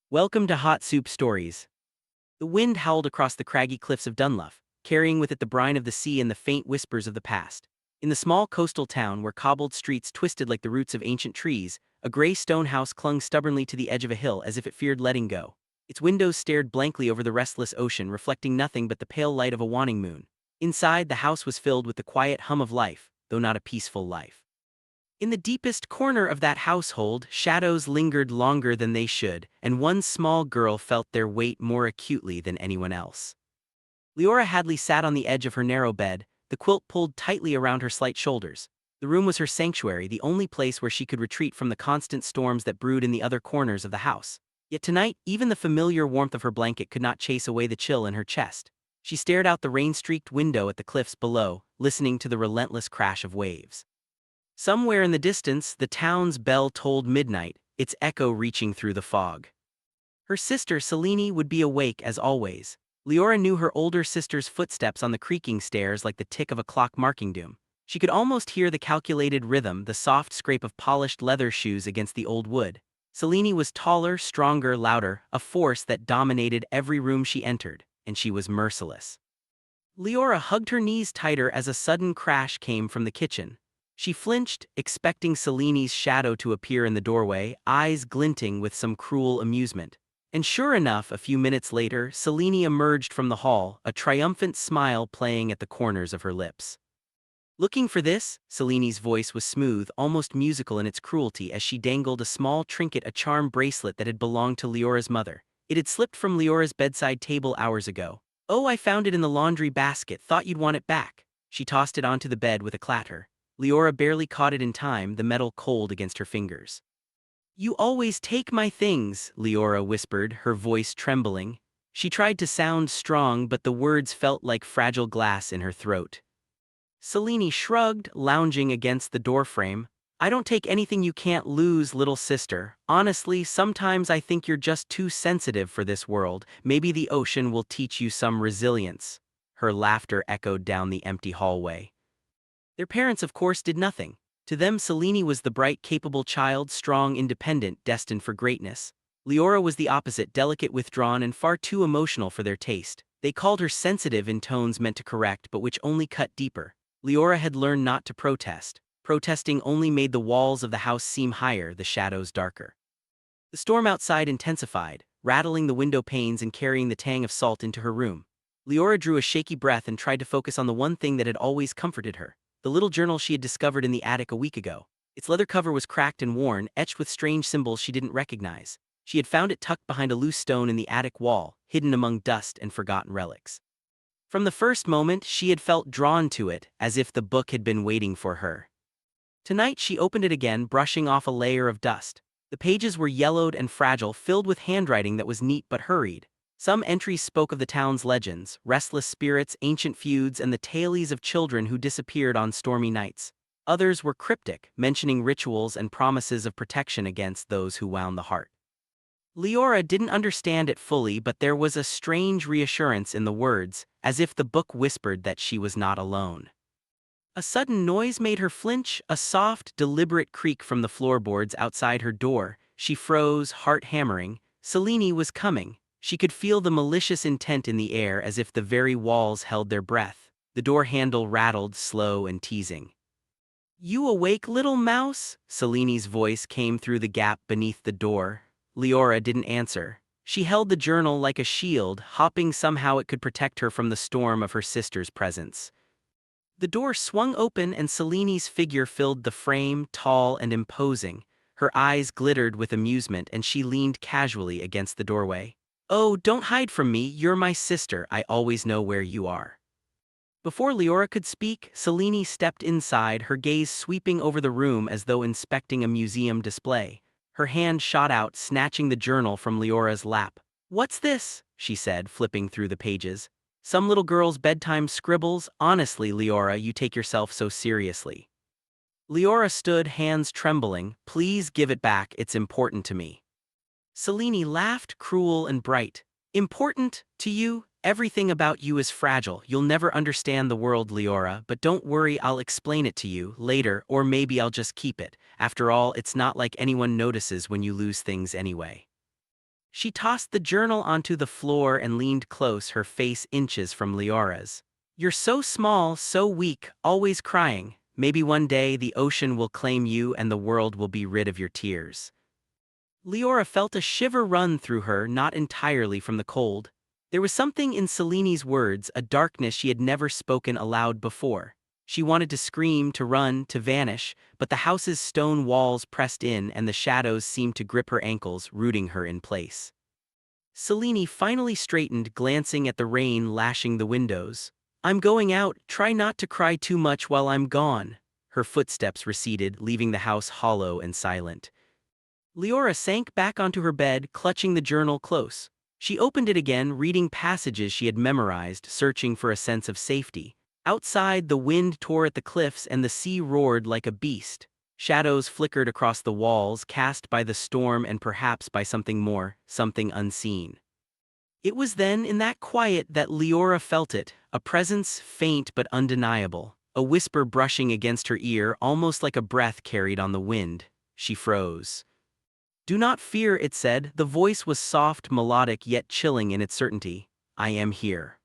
Welcome to Hot Soup Stories. The wind howled across the craggy cliffs of Dunluff, carrying with it the brine of the sea and the faint whispers of the past. In the small coastal town where cobbled streets twisted like the roots of ancient trees, a gray stone house clung stubbornly to the edge of a hill as if it feared letting go. Its windows stared blankly over the restless ocean, reflecting nothing but the pale light of a waning moon. Inside, the house was filled with the quiet hum of life, though not a peaceful life. In the deepest corner of that household, shadows lingered longer than they should, and one small girl felt their weight more acutely than anyone else. Leora Hadley sat on the edge of her narrow bed, the quilt pulled tightly around her slight shoulders. The room was her sanctuary, the only place where she could retreat from the constant storms that brewed in the other corners of the house. Yet tonight, even the familiar warmth of her blanket could not chase away the chill in her chest. She stared out the rain-streaked window at the cliffs below, listening to the relentless crash of waves. Somewhere in the distance, the town's bell tolled midnight, its echo reaching through the fog. Her sister, Selene, would be awake as always. Leora knew her older sister's footsteps on the creaking stairs like the tick of a clock marking doom. She could almost hear the calculated rhythm, the soft scrape of polished leather shoes against the old wood. Selene was taller, stronger, louder, a force that dominated every room she entered, and she was merciless. Leora hugged her knees tighter as a sudden crash came from the kitchen. She flinched, expecting Selene's shadow to appear in the doorway, eyes glinting with some cruel amusement. And sure enough, a few minutes later, Selene emerged from the hall, a triumphant smile playing at the corners of her lips. "Looking for this?" Selene's voice was smooth, almost musical in its cruelty as she dangled a small trinket, a charm bracelet that had belonged to Leora's mother. It had slipped from Leora's bedside table hours ago. "Oh, I found it in the laundry basket, thought you'd want it back." She tossed it onto the bed with a clatter. Leora barely caught it in time, the metal cold against her fingers. "You always take my things," Leora whispered, her voice trembling. She tried to sound strong, but the words felt like fragile glass in her throat. Selene shrugged, lounging against the doorframe. "I don't take anything you can't lose, little sister. Honestly, sometimes I think you're just too sensitive for this world. Maybe the ocean will teach you some resilience." Her laughter echoed down the empty hallway. Their parents, of course, did nothing. To them, Selene was the bright, capable child, strong, independent, destined for greatness. Leora was the opposite, delicate, withdrawn, and far too emotional for their taste. They called her sensitive in tones meant to correct but which only cut deeper. Leora had learned not to protest. Protesting only made the walls of the house seem higher, the shadows darker. The storm outside intensified, rattling the window panes and carrying the tang of salt into her room. Leora drew a shaky breath and tried to focus on the one thing that had always comforted her. The little journal she had discovered in the attic a week ago. Its leather cover was cracked and worn, etched with strange symbols she didn't recognize. She had found it tucked behind a loose stone in the attic wall, hidden among dust and forgotten relics. From the first moment, she had felt drawn to it, as if the book had been waiting for her. Tonight she opened it again, brushing off a layer of dust. The pages were yellowed and fragile, filled with handwriting that was neat but hurried. Some entries spoke of the town's legends, restless spirits, ancient feuds, and the tales of children who disappeared on stormy nights. Others were cryptic, mentioning rituals and promises of protection against those who wound the heart. Leora didn't understand it fully, but there was a strange reassurance in the words, as if the book whispered that she was not alone. A sudden noise made her flinch, a soft, deliberate creak from the floorboards outside her door. She froze, heart hammering. Selene was coming. She could feel the malicious intent in the air, as if the very walls held their breath. The door handle rattled, slow and teasing. "You awake, little mouse?" Selene's voice came through the gap beneath the door. Leora didn't answer. She held the journal like a shield, hoping somehow it could protect her from the storm of her sister's presence. The door swung open and Selene's figure filled the frame, tall and imposing. Her eyes glittered with amusement and she leaned casually against the doorway. "Oh, don't hide from me, you're my sister, I always know where you are." Before Leora could speak, Selene stepped inside, her gaze sweeping over the room as though inspecting a museum display. Her hand shot out, snatching the journal from Leora's lap. "What's this?" she said, flipping through the pages. "Some little girl's bedtime scribbles? Honestly, Leora, you take yourself so seriously." Leora stood, hands trembling. "Please give it back, it's important to me." Selene laughed, cruel and bright. "Important to you? Everything about you is fragile. You'll never understand the world, Leora, but don't worry, I'll explain it to you later, or maybe I'll just keep it. After all, it's not like anyone notices when you lose things anyway." She tossed the journal onto the floor and leaned close, her face inches from Leora's. "You're so small, so weak, always crying. Maybe one day the ocean will claim you and the world will be rid of your tears." Leora felt a shiver run through her, not entirely from the cold. There was something in Seleni's words, a darkness she had never spoken aloud before. She wanted to scream, to run, to vanish, but the house's stone walls pressed in and the shadows seemed to grip her ankles, rooting her in place. Selene finally straightened, glancing at the rain lashing the windows. "I'm going out, try not to cry too much while I'm gone." Her footsteps receded, leaving the house hollow and silent. Leora sank back onto her bed, clutching the journal close. She opened it again, reading passages she had memorized, searching for a sense of safety. Outside, the wind tore at the cliffs and the sea roared like a beast. Shadows flickered across the walls, cast by the storm and perhaps by something more, something unseen. It was then, in that quiet, that Leora felt it, a presence faint but undeniable, a whisper brushing against her ear, almost like a breath carried on the wind. She froze. "Do not fear," it said. The voice was soft, melodic, yet chilling in its certainty. "I am here."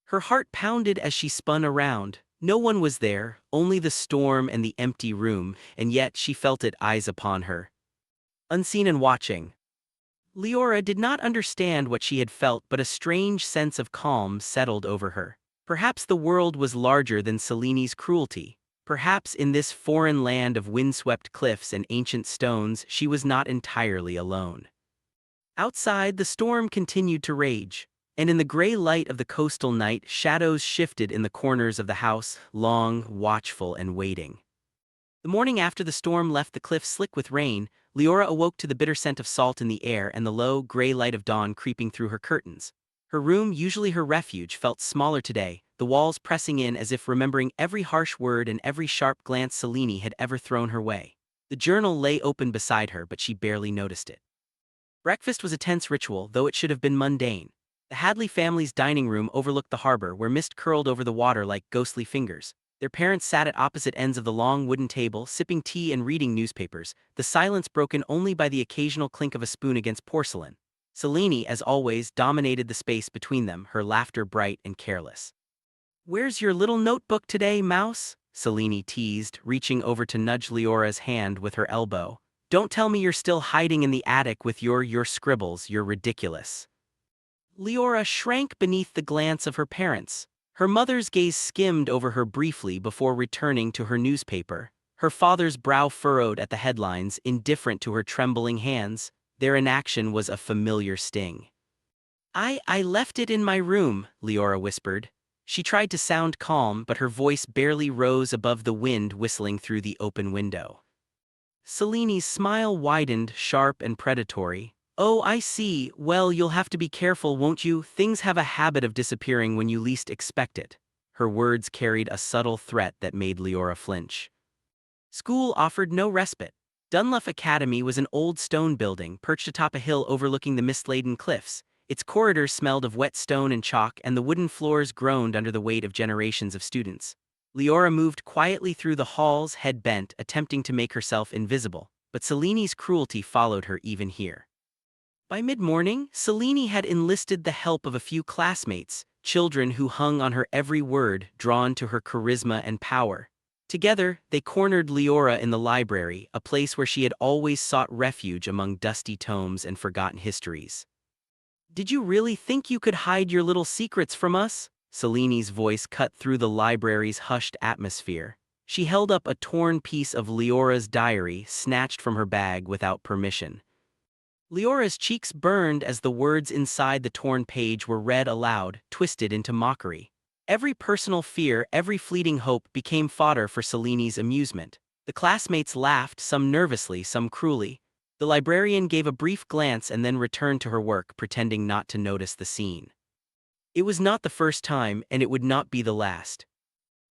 Her heart pounded as she spun around. No one was there, only the storm and the empty room, and yet she felt it, eyes upon her. Unseen and watching. Leora did not understand what she had felt, but a strange sense of calm settled over her. Perhaps the world was larger than Selene's cruelty. Perhaps in this foreign land of windswept cliffs and ancient stones she was not entirely alone. Outside, the storm continued to rage, and in the gray light of the coastal night, shadows shifted in the corners of the house, long, watchful, and waiting. The morning after the storm left the cliffs slick with rain, Leora awoke to the bitter scent of salt in the air and the low, gray light of dawn creeping through her curtains. Her room, usually her refuge, felt smaller today, the walls pressing in as if remembering every harsh word and every sharp glance Selene had ever thrown her way. The journal lay open beside her, but she barely noticed it. Breakfast was a tense ritual, though it should have been mundane. The Hadley family's dining room overlooked the harbor, where mist curled over the water like ghostly fingers. Their parents sat at opposite ends of the long wooden table, sipping tea and reading newspapers, the silence broken only by the occasional clink of a spoon against porcelain. Selene, as always, dominated the space between them, her laughter bright and careless. "Where's your little notebook today, Mouse?" Selene teased, reaching over to nudge Leora's hand with her elbow. "Don't tell me you're still hiding in the attic with your scribbles, you're ridiculous." Leora shrank beneath the glance of her parents. Her mother's gaze skimmed over her briefly before returning to her newspaper. Her father's brow furrowed at the headlines, indifferent to her trembling hands. Their inaction was a familiar sting. I left it in my room," Leora whispered. She tried to sound calm, but her voice barely rose above the wind whistling through the open window. Selene's smile widened, sharp and predatory. "Oh, I see. Well, you'll have to be careful, won't you? Things have a habit of disappearing when you least expect it." Her words carried a subtle threat that made Leora flinch. School offered no respite. Dunluff Academy was an old stone building perched atop a hill overlooking the mist-laden cliffs. Its corridors smelled of wet stone and chalk, and the wooden floors groaned under the weight of generations of students. Leora moved quietly through the halls, head bent, attempting to make herself invisible, but Selene's cruelty followed her even here. By mid-morning, Selene had enlisted the help of a few classmates, children who hung on her every word, drawn to her charisma and power. Together, they cornered Leora in the library, a place where she had always sought refuge among dusty tomes and forgotten histories. "Did you really think you could hide your little secrets from us?" Selene's voice cut through the library's hushed atmosphere. She held up a torn piece of Leora's diary, snatched from her bag without permission. Leora's cheeks burned as the words inside the torn page were read aloud, twisted into mockery. Every personal fear, every fleeting hope became fodder for Selene's amusement. The classmates laughed, some nervously, some cruelly. The librarian gave a brief glance and then returned to her work, pretending not to notice the scene. It was not the first time, and it would not be the last.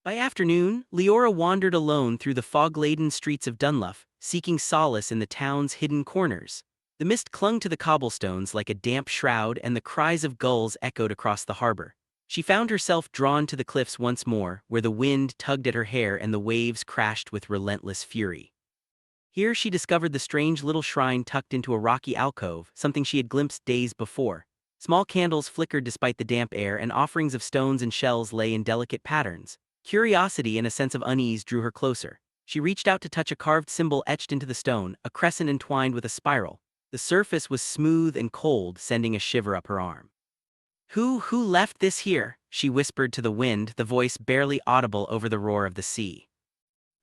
By afternoon, Leora wandered alone through the fog-laden streets of Dunluff, seeking solace in the town's hidden corners. The mist clung to the cobblestones like a damp shroud, and the cries of gulls echoed across the harbor. She found herself drawn to the cliffs once more, where the wind tugged at her hair and the waves crashed with relentless fury. Here she discovered the strange little shrine tucked into a rocky alcove, something she had glimpsed days before. Small candles flickered despite the damp air, and offerings of stones and shells lay in delicate patterns. Curiosity and a sense of unease drew her closer. She reached out to touch a carved symbol etched into the stone, a crescent entwined with a spiral. The surface was smooth and cold, sending a shiver up her arm. Who left this here?" she whispered to the wind, the voice barely audible over the roar of the sea.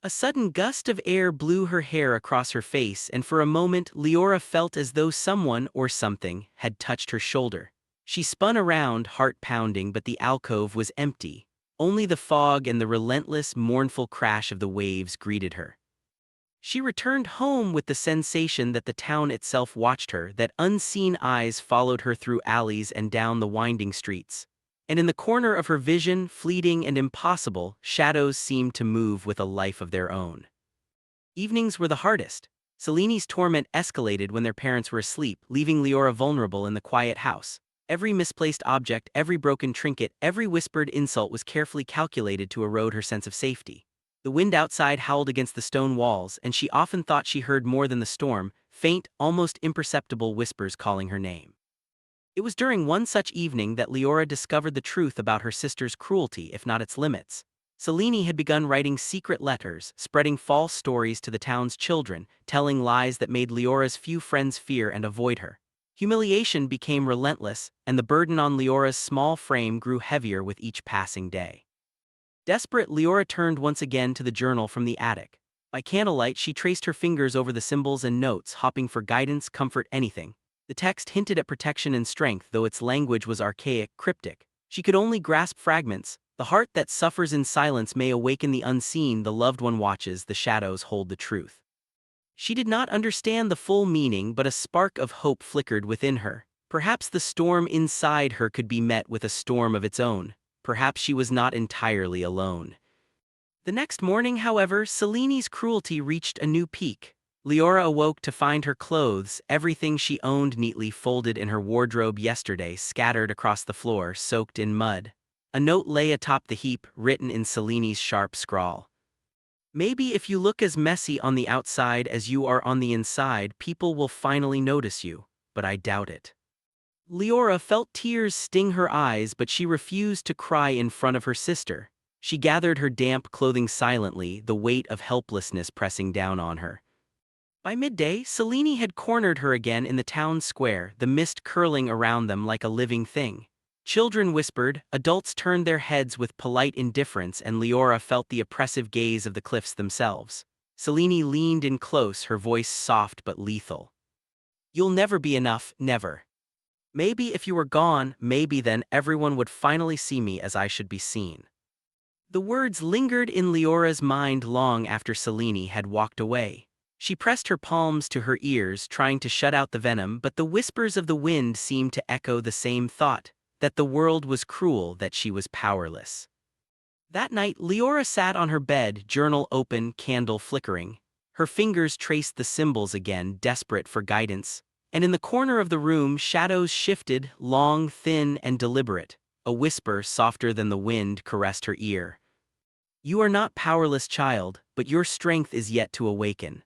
A sudden gust of air blew her hair across her face, and for a moment Leora felt as though someone or something had touched her shoulder. She spun around, heart pounding, but the alcove was empty. Only the fog and the relentless, mournful crash of the waves greeted her. She returned home with the sensation that the town itself watched her, that unseen eyes followed her through alleys and down the winding streets. And in the corner of her vision, fleeting and impossible, shadows seemed to move with a life of their own. Evenings were the hardest. Seleni's torment escalated when their parents were asleep, leaving Leora vulnerable in the quiet house. Every misplaced object, every broken trinket, every whispered insult was carefully calculated to erode her sense of safety. The wind outside howled against the stone walls, and she often thought she heard more than the storm, faint, almost imperceptible whispers calling her name. It was during one such evening that Leora discovered the truth about her sister's cruelty, if not its limits. Selene had begun writing secret letters, spreading false stories to the town's children, telling lies that made Leora's few friends fear and avoid her. Humiliation became relentless, and the burden on Leora's small frame grew heavier with each passing day. Desperate, Leora turned once again to the journal from the attic. By candlelight, she traced her fingers over the symbols and notes, hoping for guidance, comfort, anything. The text hinted at protection and strength, though its language was archaic, cryptic. She could only grasp fragments. The heart that suffers in silence may awaken the unseen, the loved one watches, the shadows hold the truth. She did not understand the full meaning, but a spark of hope flickered within her. Perhaps the storm inside her could be met with a storm of its own. Perhaps she was not entirely alone. The next morning, however, Selene's cruelty reached a new peak. Leora awoke to find her clothes, everything she owned neatly folded in her wardrobe yesterday, scattered across the floor, soaked in mud. A note lay atop the heap, written in Selene's sharp scrawl. "Maybe if you look as messy on the outside as you are on the inside, people will finally notice you, but I doubt it." Leora felt tears sting her eyes, but she refused to cry in front of her sister. She gathered her damp clothing silently, the weight of helplessness pressing down on her. By midday, Selene had cornered her again in the town square, the mist curling around them like a living thing. Children whispered, adults turned their heads with polite indifference, and Leora felt the oppressive gaze of the cliffs themselves. Selene leaned in close, her voice soft but lethal. "You'll never be enough, never. Maybe if you were gone, maybe then everyone would finally see me as I should be seen." The words lingered in Leora's mind long after Selene had walked away. She pressed her palms to her ears, trying to shut out the venom, but the whispers of the wind seemed to echo the same thought, that the world was cruel, that she was powerless. That night, Leora sat on her bed, journal open, candle flickering. Her fingers traced the symbols again, desperate for guidance. And in the corner of the room, shadows shifted, long, thin, and deliberate. A whisper, softer than the wind, caressed her ear. "You are not powerless, child, but your strength is yet to awaken."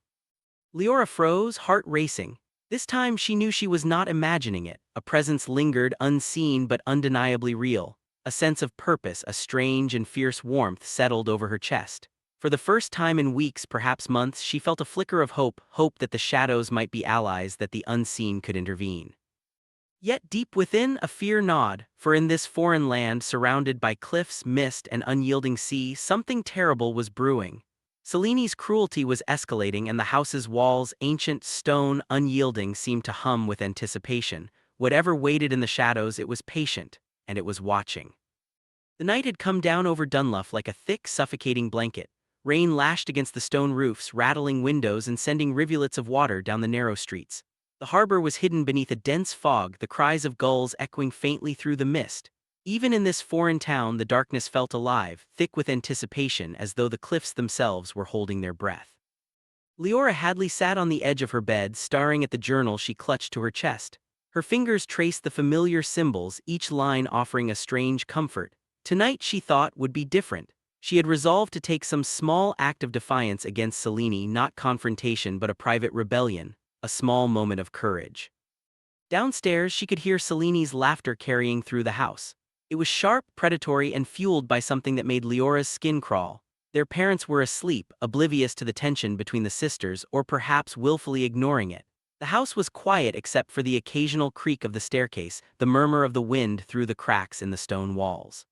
Leora froze, heart racing. This time she knew she was not imagining it. A presence lingered, unseen but undeniably real. A sense of purpose, a strange and fierce warmth settled over her chest. For the first time in weeks, perhaps months, she felt a flicker of hope, hope that the shadows might be allies, that the unseen could intervene. Yet deep within, a fear gnawed, for in this foreign land, surrounded by cliffs, mist, and unyielding sea, something terrible was brewing. Selene's cruelty was escalating, and the house's walls, ancient, stone, unyielding, seemed to hum with anticipation. Whatever waited in the shadows, it was patient, and it was watching. The night had come down over Dunluff like a thick, suffocating blanket. Rain lashed against the stone roofs, rattling windows and sending rivulets of water down the narrow streets. The harbor was hidden beneath a dense fog, the cries of gulls echoing faintly through the mist. Even in this foreign town, the darkness felt alive, thick with anticipation, as though the cliffs themselves were holding their breath. Leora Hadley sat on the edge of her bed, staring at the journal she clutched to her chest. Her fingers traced the familiar symbols, each line offering a strange comfort. Tonight, she thought, would be different. She had resolved to take some small act of defiance against Selene, not confrontation but a private rebellion, a small moment of courage. Downstairs, she could hear Selene's laughter carrying through the house. It was sharp, predatory, and fueled by something that made Leora's skin crawl. Their parents were asleep, oblivious to the tension between the sisters, or perhaps willfully ignoring it. The house was quiet except for the occasional creak of the staircase, the murmur of the wind through the cracks in the stone walls.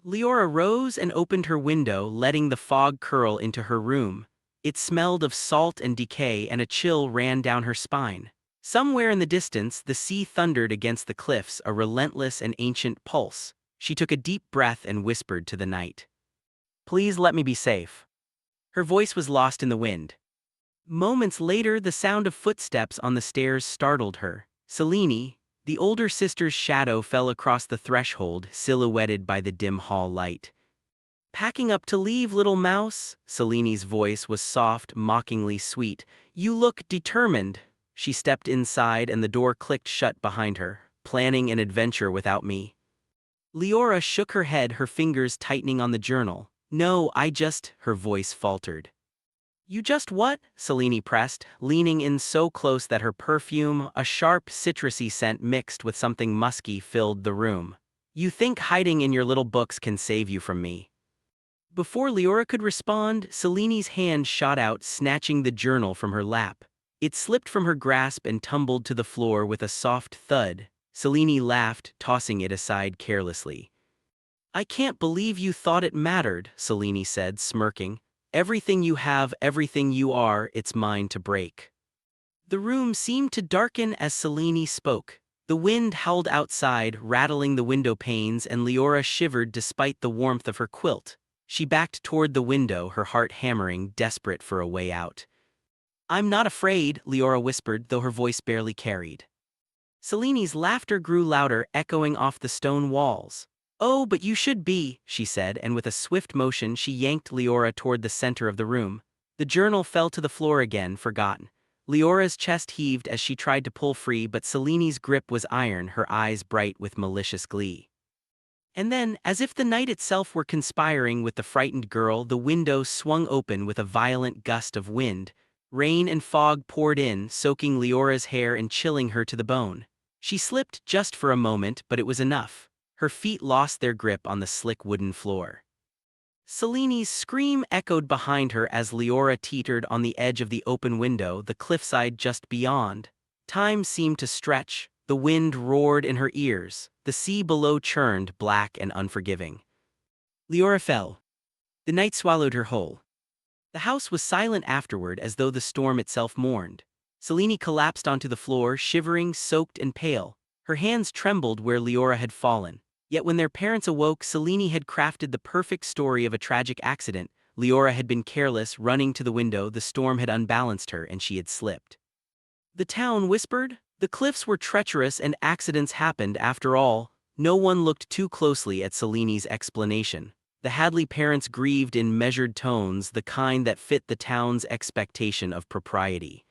Leora rose and opened her window, letting the fog curl into her room. It smelled of salt and decay, and a chill ran down her spine. Somewhere in the distance, the sea thundered against the cliffs, a relentless and ancient pulse. She took a deep breath and whispered to the night, "Please let me be safe." Her voice was lost in the wind. Moments later, the sound of footsteps on the stairs startled her. Selene, the older sister's shadow, fell across the threshold, silhouetted by the dim hall light. "Packing up to leave, little mouse?" Selene's voice was soft, mockingly sweet. "You look determined." She stepped inside and the door clicked shut behind her. "Planning an adventure without me?" Leora shook her head, her fingers tightening on the journal. "No, her voice faltered. "You just what?" Selene pressed, leaning in so close that her perfume, a sharp, citrusy scent mixed with something musky, filled the room. "You think hiding in your little books can save you from me?" Before Leora could respond, Selene's hand shot out, snatching the journal from her lap. It slipped from her grasp and tumbled to the floor with a soft thud. Selene laughed, tossing it aside carelessly. "I can't believe you thought it mattered," Selene said, smirking. "Everything you have, everything you are, it's mine to break." The room seemed to darken as Selene spoke. The wind howled outside, rattling the window panes, and Leora shivered despite the warmth of her quilt. She backed toward the window, her heart hammering, desperate for a way out. "I'm not afraid," Leora whispered, though her voice barely carried. Selene's laughter grew louder, echoing off the stone walls. "Oh, but you should be," she said, and with a swift motion she yanked Leora toward the center of the room. The journal fell to the floor again, forgotten. Leora's chest heaved as she tried to pull free, but Selene's grip was iron, her eyes bright with malicious glee. And then, as if the night itself were conspiring with the frightened girl, the window swung open with a violent gust of wind. Rain and fog poured in, soaking Leora's hair and chilling her to the bone. She slipped just for a moment, but it was enough. Her feet lost their grip on the slick wooden floor. Selene's scream echoed behind her as Leora teetered on the edge of the open window, the cliffside just beyond. Time seemed to stretch. The wind roared in her ears. The sea below churned, black and unforgiving. Leora fell. The night swallowed her whole. The house was silent afterward, as though the storm itself mourned. Selene collapsed onto the floor, shivering, soaked and pale. Her hands trembled where Leora had fallen. Yet when their parents awoke, Selene had crafted the perfect story of a tragic accident. Leora had been careless, running to the window, the storm had unbalanced her, and she had slipped. The town whispered. The cliffs were treacherous and accidents happened after all. No one looked too closely at Selene's explanation. The Hadley parents grieved in measured tones, the kind that fit the town's expectation of propriety.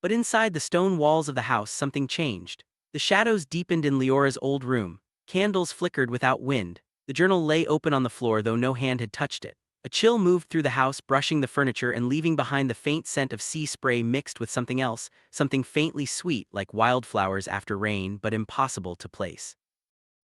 But inside the stone walls of the house, something changed. The shadows deepened in Leora's old room. Candles flickered without wind. The journal lay open on the floor, though no hand had touched it. A chill moved through the house, brushing the furniture and leaving behind the faint scent of sea spray mixed with something else, something faintly sweet like wildflowers after rain, but impossible to place.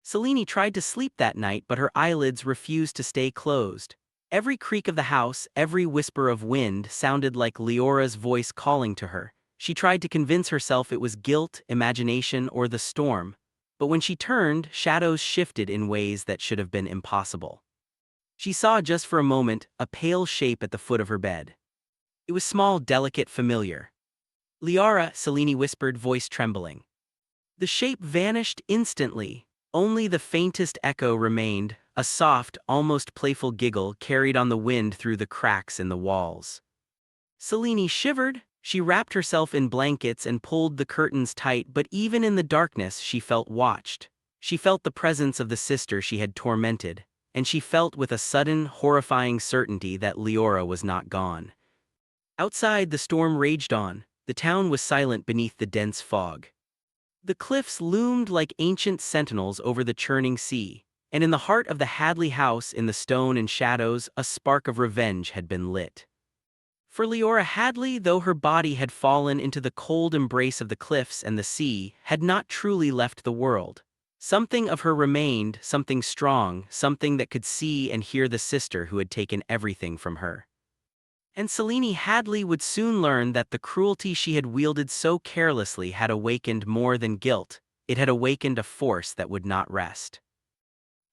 Selene tried to sleep that night, but her eyelids refused to stay closed. Every creak of the house, every whisper of wind sounded like Leora's voice calling to her. She tried to convince herself it was guilt, imagination, or the storm. But when she turned, shadows shifted in ways that should have been impossible. She saw just for a moment a pale shape at the foot of her bed. It was small, delicate, familiar. "Leora," Selene whispered, voice trembling. The shape vanished instantly. Only the faintest echo remained, a soft, almost playful giggle carried on the wind through the cracks in the walls. Selene shivered. She wrapped herself in blankets and pulled the curtains tight, but even in the darkness she felt watched. She felt the presence of the sister she had tormented, and she felt with a sudden, horrifying certainty that Leora was not gone. Outside, the storm raged on. The town was silent beneath the dense fog. The cliffs loomed like ancient sentinels over the churning sea, and in the heart of the Hadley house in the stone and shadows a spark of revenge had been lit. For Leora Hadley, though her body had fallen into the cold embrace of the cliffs and the sea, had not truly left the world. Something of her remained, something strong, something that could see and hear the sister who had taken everything from her. And Selene Hadley would soon learn that the cruelty she had wielded so carelessly had awakened more than guilt. It had awakened a force that would not rest.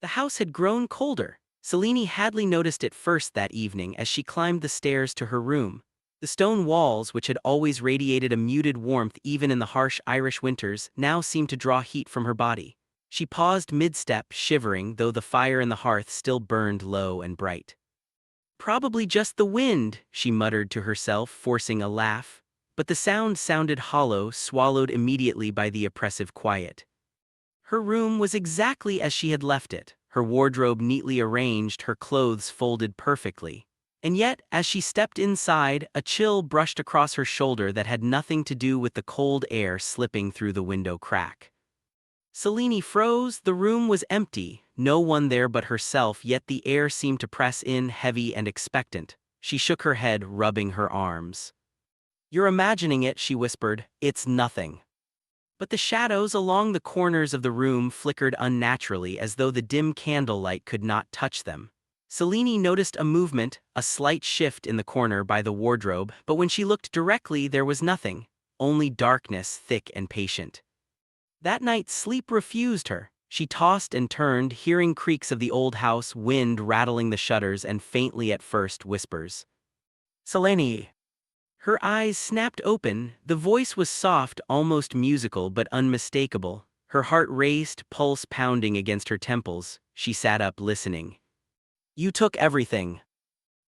The house had grown colder. Selene Hadley noticed it first that evening as she climbed the stairs to her room. The stone walls, which had always radiated a muted warmth even in the harsh Irish winters, now seemed to draw heat from her body. She paused mid-step, shivering, though the fire in the hearth still burned low and bright. "Probably just the wind," she muttered to herself, forcing a laugh. But the sound sounded hollow, swallowed immediately by the oppressive quiet. Her room was exactly as she had left it, her wardrobe neatly arranged, her clothes folded perfectly. And yet, as she stepped inside, a chill brushed across her shoulder that had nothing to do with the cold air slipping through the window crack. Selene froze. The room was empty, no one there but herself, yet the air seemed to press in, heavy and expectant. She shook her head, rubbing her arms. "You're imagining it," she whispered. "It's nothing." But the shadows along the corners of the room flickered unnaturally, as though the dim candlelight could not touch them. Selene noticed a movement, a slight shift in the corner by the wardrobe, but when she looked directly there was nothing, only darkness, thick and patient. That night sleep refused her. She tossed and turned, hearing creaks of the old house, wind rattling the shutters, and faintly at first whispers. "Selene!" Her eyes snapped open. The voice was soft, almost musical, but unmistakable. Her heart raced, pulse pounding against her temples. She sat up, listening. "You took everything."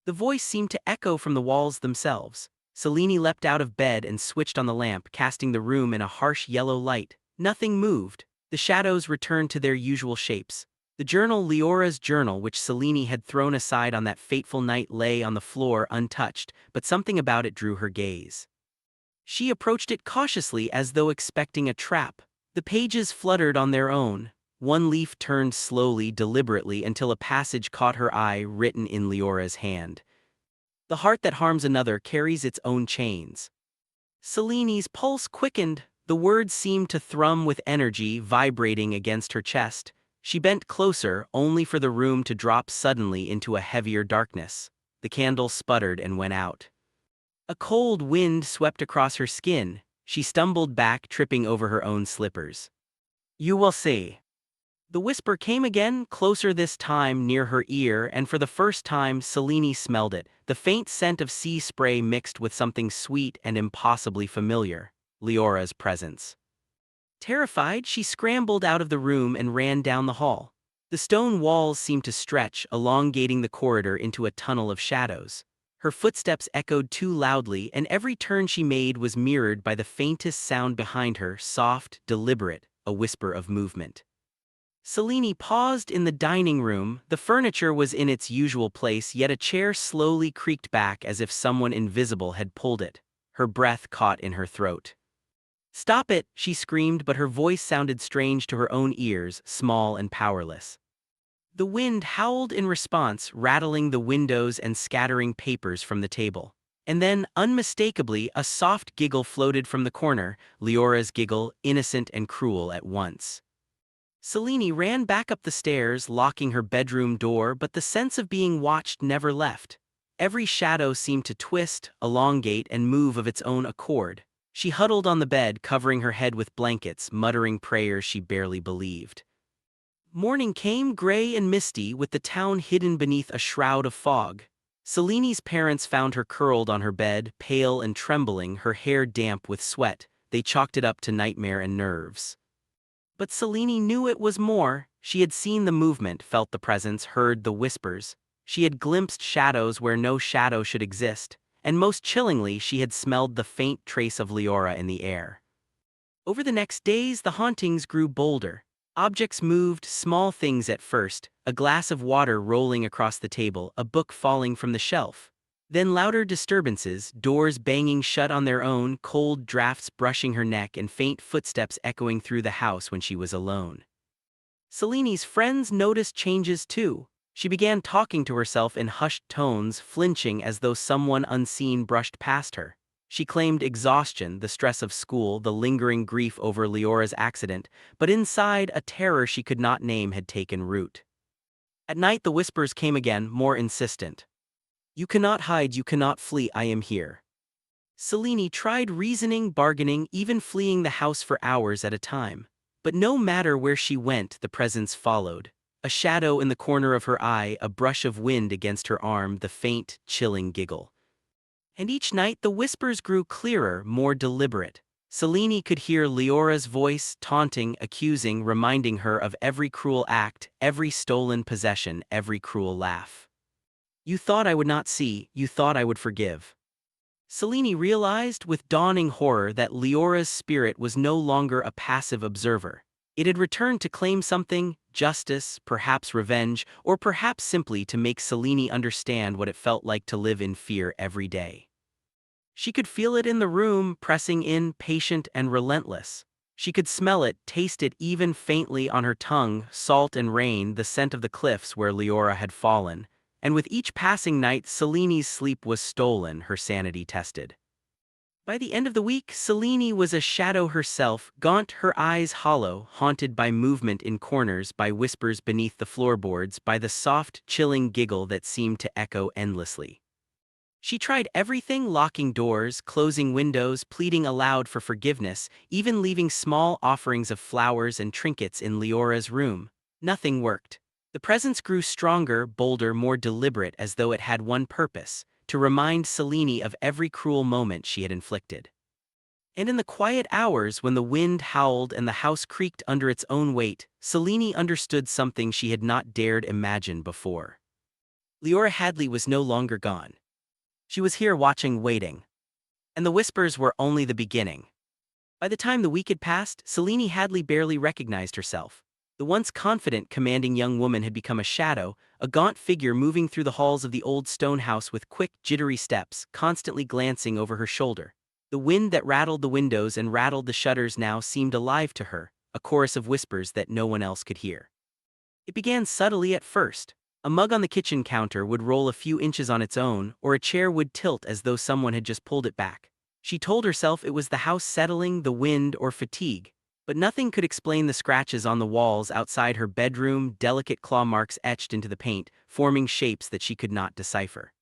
The voice seemed to echo from the walls themselves. Selene leapt out of bed and switched on the lamp, casting the room in a harsh yellow light. Nothing moved. The shadows returned to their usual shapes. The journal, Leora's journal, which Selene had thrown aside on that fateful night, lay on the floor untouched, but something about it drew her gaze. She approached it cautiously, as though expecting a trap. The pages fluttered on their own. One leaf turned slowly, deliberately, until a passage caught her eye, written in Leora's hand. "The heart that harms another carries its own chains." Selene's pulse quickened. The words seemed to thrum with energy, vibrating against her chest. She bent closer, only for the room to drop suddenly into a heavier darkness. The candle sputtered and went out. A cold wind swept across her skin. She stumbled back, tripping over her own slippers. "You will see." The whisper came again, closer this time, near her ear, and for the first time Selene smelled it, the faint scent of sea spray mixed with something sweet and impossibly familiar, Leora's presence. Terrified, she scrambled out of the room and ran down the hall. The stone walls seemed to stretch, elongating the corridor into a tunnel of shadows. Her footsteps echoed too loudly, and every turn she made was mirrored by the faintest sound behind her, soft, deliberate, a whisper of movement. Selene paused in the dining room. The furniture was in its usual place, yet a chair slowly creaked back as if someone invisible had pulled it. Her breath caught in her throat. "Stop it!" she screamed, but her voice sounded strange to her own ears, small and powerless. The wind howled in response, rattling the windows and scattering papers from the table. And then, unmistakably, a soft giggle floated from the corner, Leora's giggle, innocent and cruel at once. Selene ran back up the stairs, locking her bedroom door, but the sense of being watched never left. Every shadow seemed to twist, elongate, and move of its own accord. She huddled on the bed, covering her head with blankets, muttering prayers she barely believed. Morning came, gray and misty, with the town hidden beneath a shroud of fog. Selene's parents found her curled on her bed, pale and trembling, her hair damp with sweat. They chalked it up to nightmare and nerves. But Selene knew it was more. She had seen the movement, felt the presence, heard the whispers. She had glimpsed shadows where no shadow should exist. And most chillingly, she had smelled the faint trace of Leora in the air. Over the next days, the hauntings grew bolder. Objects moved, small things at first, a glass of water rolling across the table, a book falling from the shelf. Then louder disturbances, doors banging shut on their own, cold drafts brushing her neck, and faint footsteps echoing through the house when she was alone. Seleni's friends noticed changes too. She began talking to herself in hushed tones, flinching as though someone unseen brushed past her. She claimed exhaustion, the stress of school, the lingering grief over Leora's accident, but inside, a terror she could not name had taken root. At night the whispers came again, more insistent. "You cannot hide, you cannot flee, I am here." Selene tried reasoning, bargaining, even fleeing the house for hours at a time. But no matter where she went, the presence followed. A shadow in the corner of her eye, a brush of wind against her arm, the faint, chilling giggle. And each night the whispers grew clearer, more deliberate. Selene could hear Leora's voice, taunting, accusing, reminding her of every cruel act, every stolen possession, every cruel laugh. "You thought I would not see, you thought I would forgive." Selene realized with dawning horror that Leora's spirit was no longer a passive observer. It had returned to claim something, justice, perhaps revenge, or perhaps simply to make Selene understand what it felt like to live in fear every day. She could feel it in the room, pressing in, patient and relentless. She could smell it, taste it even faintly on her tongue, salt and rain, the scent of the cliffs where Leora had fallen. And with each passing night, Selene's sleep was stolen, her sanity tested. By the end of the week, Selene was a shadow herself, gaunt, her eyes hollow, haunted by movement in corners, by whispers beneath the floorboards, by the soft, chilling giggle that seemed to echo endlessly. She tried everything, locking doors, closing windows, pleading aloud for forgiveness, even leaving small offerings of flowers and trinkets in Leora's room. Nothing worked. The presence grew stronger, bolder, more deliberate, as though it had one purpose: to remind Selene of every cruel moment she had inflicted. And in the quiet hours when the wind howled and the house creaked under its own weight, Selene understood something she had not dared imagine before. Leora Hadley was no longer gone. She was here watching, waiting. And the whispers were only the beginning. By the time the week had passed, Selene Hadley barely recognized herself. The once confident, commanding young woman had become a shadow, a gaunt figure moving through the halls of the old stone house with quick, jittery steps, constantly glancing over her shoulder. The wind that rattled the windows and rattled the shutters now seemed alive to her, a chorus of whispers that no one else could hear. It began subtly at first. A mug on the kitchen counter would roll a few inches on its own, or a chair would tilt as though someone had just pulled it back. She told herself it was the house settling, the wind, or fatigue. But nothing could explain the scratches on the walls outside her bedroom, delicate claw marks etched into the paint, forming shapes that she could not decipher.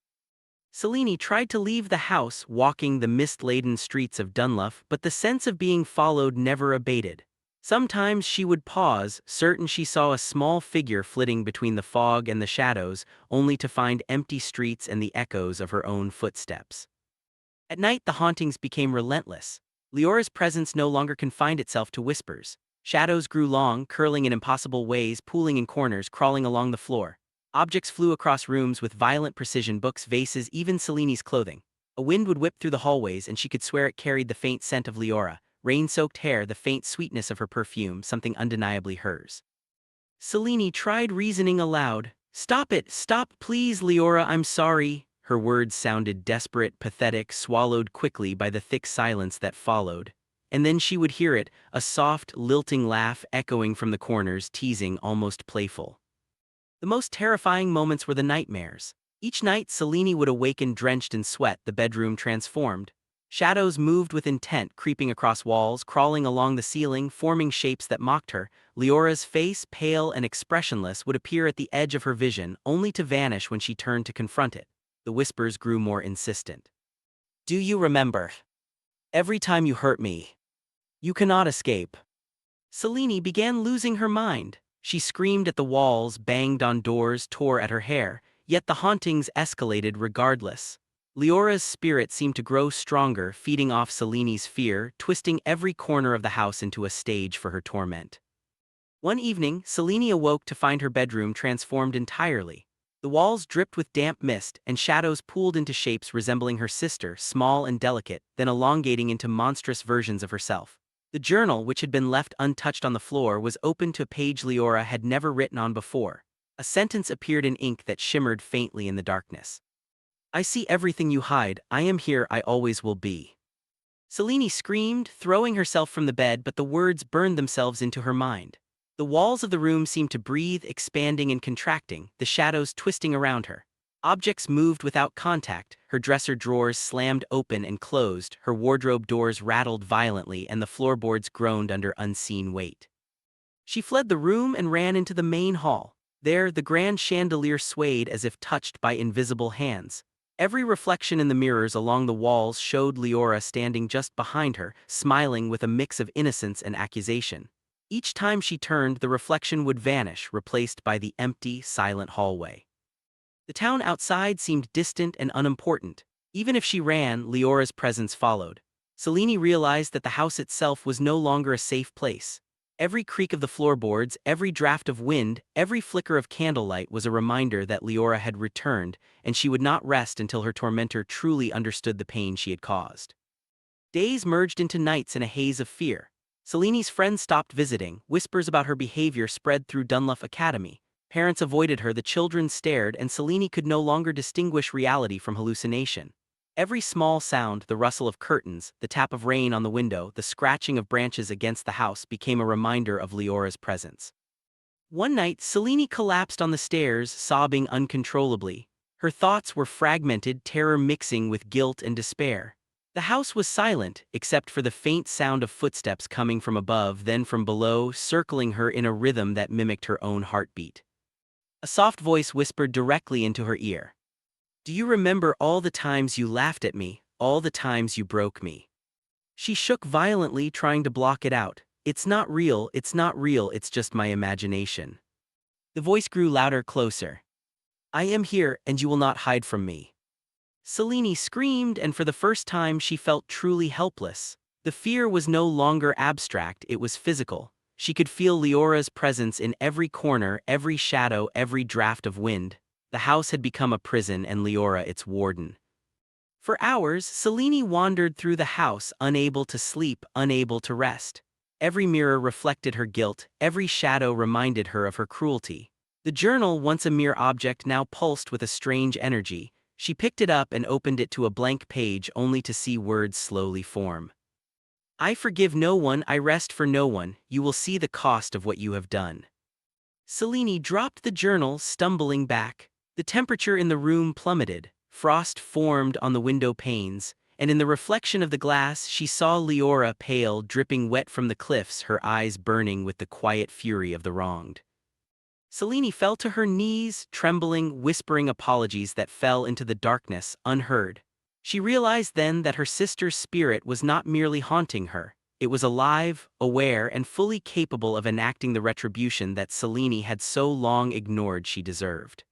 Selene tried to leave the house, walking the mist-laden streets of Dunluff, but the sense of being followed never abated. Sometimes she would pause, certain she saw a small figure flitting between the fog and the shadows, only to find empty streets and the echoes of her own footsteps. At night the hauntings became relentless. Leora's presence no longer confined itself to whispers. Shadows grew long, curling in impossible ways, pooling in corners, crawling along the floor. Objects flew across rooms with violent precision, books, vases, even Selene's clothing. A wind would whip through the hallways and she could swear it carried the faint scent of Leora, rain-soaked hair, the faint sweetness of her perfume, something undeniably hers. Selene tried reasoning aloud. "Stop it, stop, please, Leora, I'm sorry." Her words sounded desperate, pathetic, swallowed quickly by the thick silence that followed. And then she would hear it, a soft, lilting laugh echoing from the corners, teasing, almost playful. The most terrifying moments were the nightmares. Each night Selene would awaken drenched in sweat, the bedroom transformed. Shadows moved with intent, creeping across walls, crawling along the ceiling, forming shapes that mocked her. Leora's face, pale and expressionless, would appear at the edge of her vision, only to vanish when she turned to confront it. The whispers grew more insistent. "Do you remember? Every time you hurt me. You cannot escape." Selene began losing her mind. She screamed at the walls, banged on doors, tore at her hair, yet the hauntings escalated regardless. Leora's spirit seemed to grow stronger, feeding off Selene's fear, twisting every corner of the house into a stage for her torment. One evening, Selene awoke to find her bedroom transformed entirely. The walls dripped with damp mist, and shadows pooled into shapes resembling her sister, small and delicate, then elongating into monstrous versions of herself. The journal, which had been left untouched on the floor, was open to a page Leora had never written on before. A sentence appeared in ink that shimmered faintly in the darkness. "I see everything you hide. I am here. I always will be." Selene screamed, throwing herself from the bed, but the words burned themselves into her mind. The walls of the room seemed to breathe, expanding and contracting, the shadows twisting around her. Objects moved without contact, her dresser drawers slammed open and closed, her wardrobe doors rattled violently, and the floorboards groaned under unseen weight. She fled the room and ran into the main hall. There, the grand chandelier swayed as if touched by invisible hands. Every reflection in the mirrors along the walls showed Leora standing just behind her, smiling with a mix of innocence and accusation. Each time she turned, the reflection would vanish, replaced by the empty, silent hallway. The town outside seemed distant and unimportant. Even if she ran, Leora's presence followed. Selene realized that the house itself was no longer a safe place. Every creak of the floorboards, every draft of wind, every flicker of candlelight was a reminder that Leora had returned, and she would not rest until her tormentor truly understood the pain she had caused. Days merged into nights in a haze of fear. Selene's friends stopped visiting, whispers about her behavior spread through Dunluff Academy. Parents avoided her, the children stared, and Selene could no longer distinguish reality from hallucination. Every small sound, the rustle of curtains, the tap of rain on the window, the scratching of branches against the house became a reminder of Leora's presence. One night, Selene collapsed on the stairs, sobbing uncontrollably. Her thoughts were fragmented, terror mixing with guilt and despair. The house was silent, except for the faint sound of footsteps coming from above, then from below, circling her in a rhythm that mimicked her own heartbeat. A soft voice whispered directly into her ear. "Do you remember all the times you laughed at me, all the times you broke me?" She shook violently, trying to block it out. "It's not real, it's not real, it's just my imagination." The voice grew louder, closer. "I am here, and you will not hide from me." Selene screamed, and for the first time she felt truly helpless. The fear was no longer abstract, it was physical. She could feel Leora's presence in every corner, every shadow, every draft of wind. The house had become a prison and Leora its warden. For hours, Selene wandered through the house, unable to sleep, unable to rest. Every mirror reflected her guilt, every shadow reminded her of her cruelty. The journal, once a mere object, now pulsed with a strange energy. She picked it up and opened it to a blank page, only to see words slowly form. "I forgive no one, I rest for no one, you will see the cost of what you have done." Selene dropped the journal, stumbling back. The temperature in the room plummeted, frost formed on the window panes, and in the reflection of the glass she saw Leora, pale, dripping wet from the cliffs, her eyes burning with the quiet fury of the wronged. Selene fell to her knees, trembling, whispering apologies that fell into the darkness, unheard. She realized then that her sister's spirit was not merely haunting her. It was alive, aware, and fully capable of enacting the retribution that Selene had so long ignored she deserved.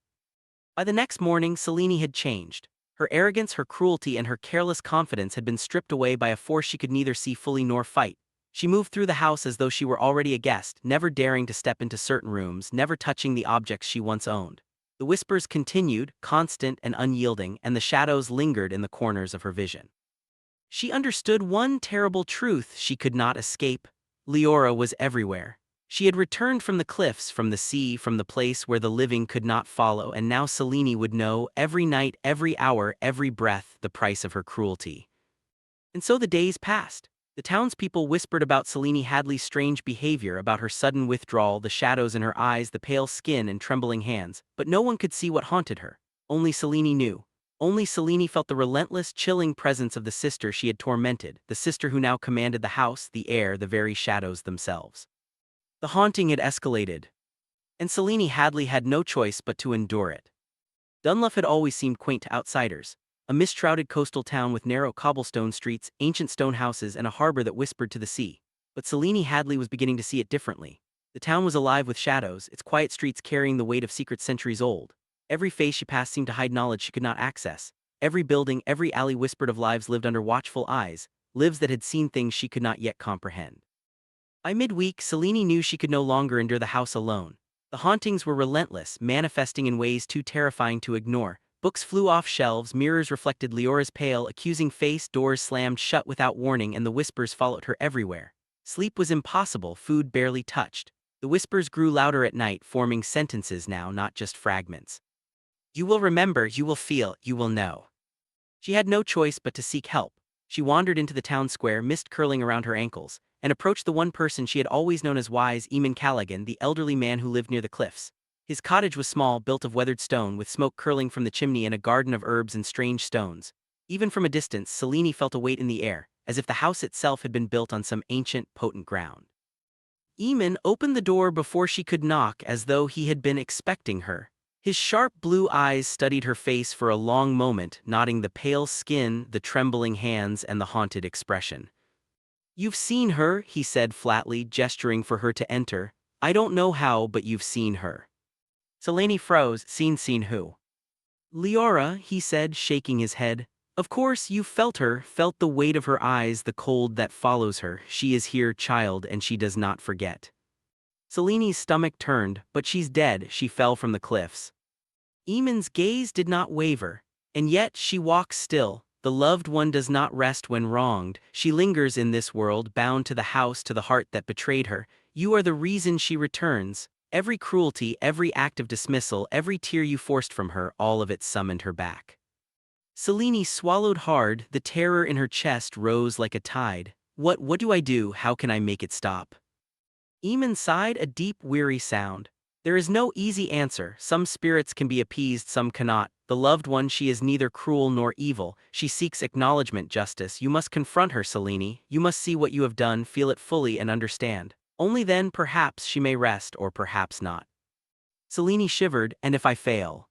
By the next morning, Selene had changed. Her arrogance, her cruelty, and her careless confidence had been stripped away by a force she could neither see fully nor fight. She moved through the house as though she were already a guest, never daring to step into certain rooms, never touching the objects she once owned. The whispers continued, constant and unyielding, and the shadows lingered in the corners of her vision. She understood one terrible truth she could not escape. Leora was everywhere. She had returned from the cliffs, from the sea, from the place where the living could not follow, and now Selene would know, every night, every hour, every breath, the price of her cruelty. And so the days passed. The townspeople whispered about Selene Hadley's strange behavior, about her sudden withdrawal, the shadows in her eyes, the pale skin and trembling hands, but no one could see what haunted her. Only Selene knew. Only Selene felt the relentless, chilling presence of the sister she had tormented, the sister who now commanded the house, the air, the very shadows themselves. The haunting had escalated, and Selene Hadley had no choice but to endure it. Dunluff had always seemed quaint to outsiders. A mist-shrouded coastal town with narrow cobblestone streets, ancient stone houses, and a harbor that whispered to the sea. But Selene Hadley was beginning to see it differently. The town was alive with shadows, its quiet streets carrying the weight of secrets centuries old. Every face she passed seemed to hide knowledge she could not access. Every building, every alley whispered of lives lived under watchful eyes, lives that had seen things she could not yet comprehend. By midweek, Selene knew she could no longer endure the house alone. The hauntings were relentless, manifesting in ways too terrifying to ignore. Books flew off shelves, mirrors reflected Leora's pale, accusing face, doors slammed shut without warning, and the whispers followed her everywhere. Sleep was impossible, food barely touched. The whispers grew louder at night, forming sentences now, not just fragments. "You will remember, you will feel, you will know." She had no choice but to seek help. She wandered into the town square, mist curling around her ankles. and approached the one person she had always known as wise Eamon Callaghan, the elderly man who lived near the cliffs. His cottage was small, built of weathered stone, with smoke curling from the chimney and a garden of herbs and strange stones. Even from a distance, Selene felt a weight in the air, as if the house itself had been built on some ancient, potent ground. Eamon opened the door before she could knock, as though he had been expecting her. His sharp blue eyes studied her face for a long moment, noting the pale skin, the trembling hands, and the haunted expression. "You've seen her," he said flatly, gesturing for her to enter. "I don't know how, but you've seen her." Selene froze. Seen who?" "Leora," he said, shaking his head. "Of course, you felt her, felt the weight of her eyes, the cold that follows her. She is here, child, and she does not forget." Selene's stomach turned. "But she's dead, she fell from the cliffs." Eamon's gaze did not waver. "And yet she walks still. The loved one does not rest when wronged. She lingers in this world, bound to the house, to the heart that betrayed her. You are the reason she returns. Every cruelty, every act of dismissal, every tear you forced from her, all of it summoned her back." Selene swallowed hard. The terror in her chest rose like a tide. What do I do? How can I make it stop?" Eamon sighed, a deep, weary sound. "There is no easy answer. Some spirits can be appeased, some cannot. The loved one, she is neither cruel nor evil. She seeks acknowledgement, justice. You must confront her, Selene. You must see what you have done, feel it fully, and understand. Only then, perhaps, she may rest, or perhaps not." Selene shivered. "And if I fail?"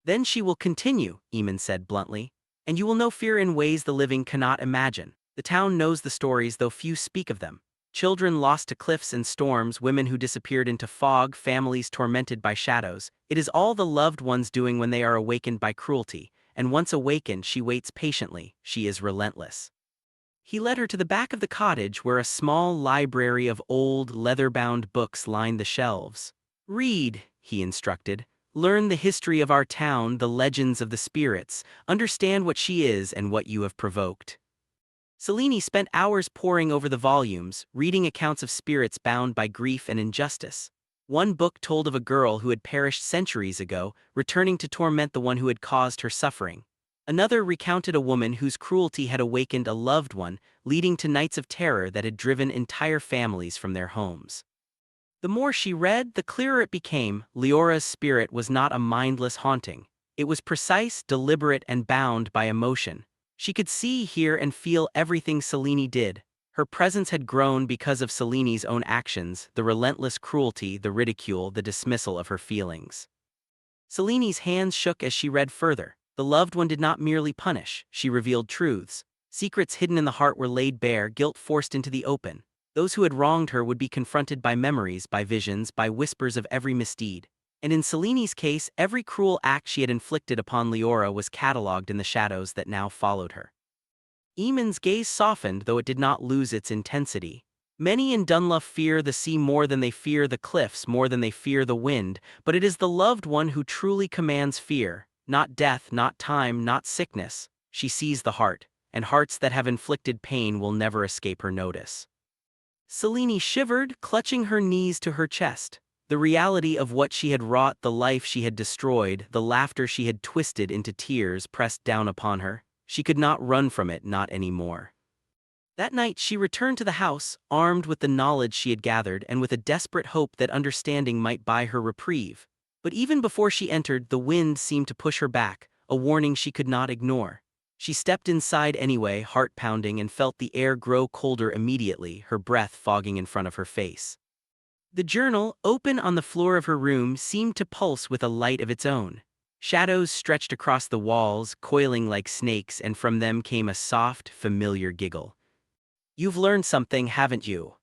"Then she will continue," Eamon said bluntly. "And you will know fear in ways the living cannot imagine. The town knows the stories, though few speak of them. Children lost to cliffs and storms, women who disappeared into fog, families tormented by shadows. It is all the loved ones doing when they are awakened by cruelty, and once awakened she waits patiently. She is relentless." He led her to the back of the cottage, where a small library of old, leather-bound books lined the shelves. "Read," he instructed. "Learn the history of our town, the legends of the spirits. Understand what she is and what you have provoked." Selene spent hours poring over the volumes, reading accounts of spirits bound by grief and injustice. One book told of a girl who had perished centuries ago, returning to torment the one who had caused her suffering. Another recounted a woman whose cruelty had awakened a loved one, leading to nights of terror that had driven entire families from their homes. The more she read, the clearer it became. Leora's spirit was not a mindless haunting. It was precise, deliberate, and bound by emotion. She could see, hear, and feel everything Selene did. Her presence had grown because of Selene's own actions, the relentless cruelty, the ridicule, the dismissal of her feelings. Selene's hands shook as she read further. The loved one did not merely punish, she revealed truths. Secrets hidden in the heart were laid bare, guilt forced into the open. Those who had wronged her would be confronted by memories, by visions, by whispers of every misdeed. And in Selene's case, every cruel act she had inflicted upon Leora was catalogued in the shadows that now followed her. Eamon's gaze softened, though it did not lose its intensity. "Many in Dunluff fear the sea more than they fear the cliffs, more than they fear the wind, but it is the loved one who truly commands fear. Not death, not time, not sickness. She sees the heart, and hearts that have inflicted pain will never escape her notice." Selene shivered, clutching her knees to her chest. The reality of what she had wrought, the life she had destroyed, the laughter she had twisted into tears pressed down upon her. She could not run from it, not anymore. That night she returned to the house, armed with the knowledge she had gathered and with a desperate hope that understanding might buy her reprieve. But even before she entered, the wind seemed to push her back, a warning she could not ignore. She stepped inside anyway, heart pounding, and felt the air grow colder immediately, her breath fogging in front of her face. The journal, open on the floor of her room, seemed to pulse with a light of its own. Shadows stretched across the walls, coiling like snakes, and from them came a soft, familiar giggle. "You've learned something, haven't you?"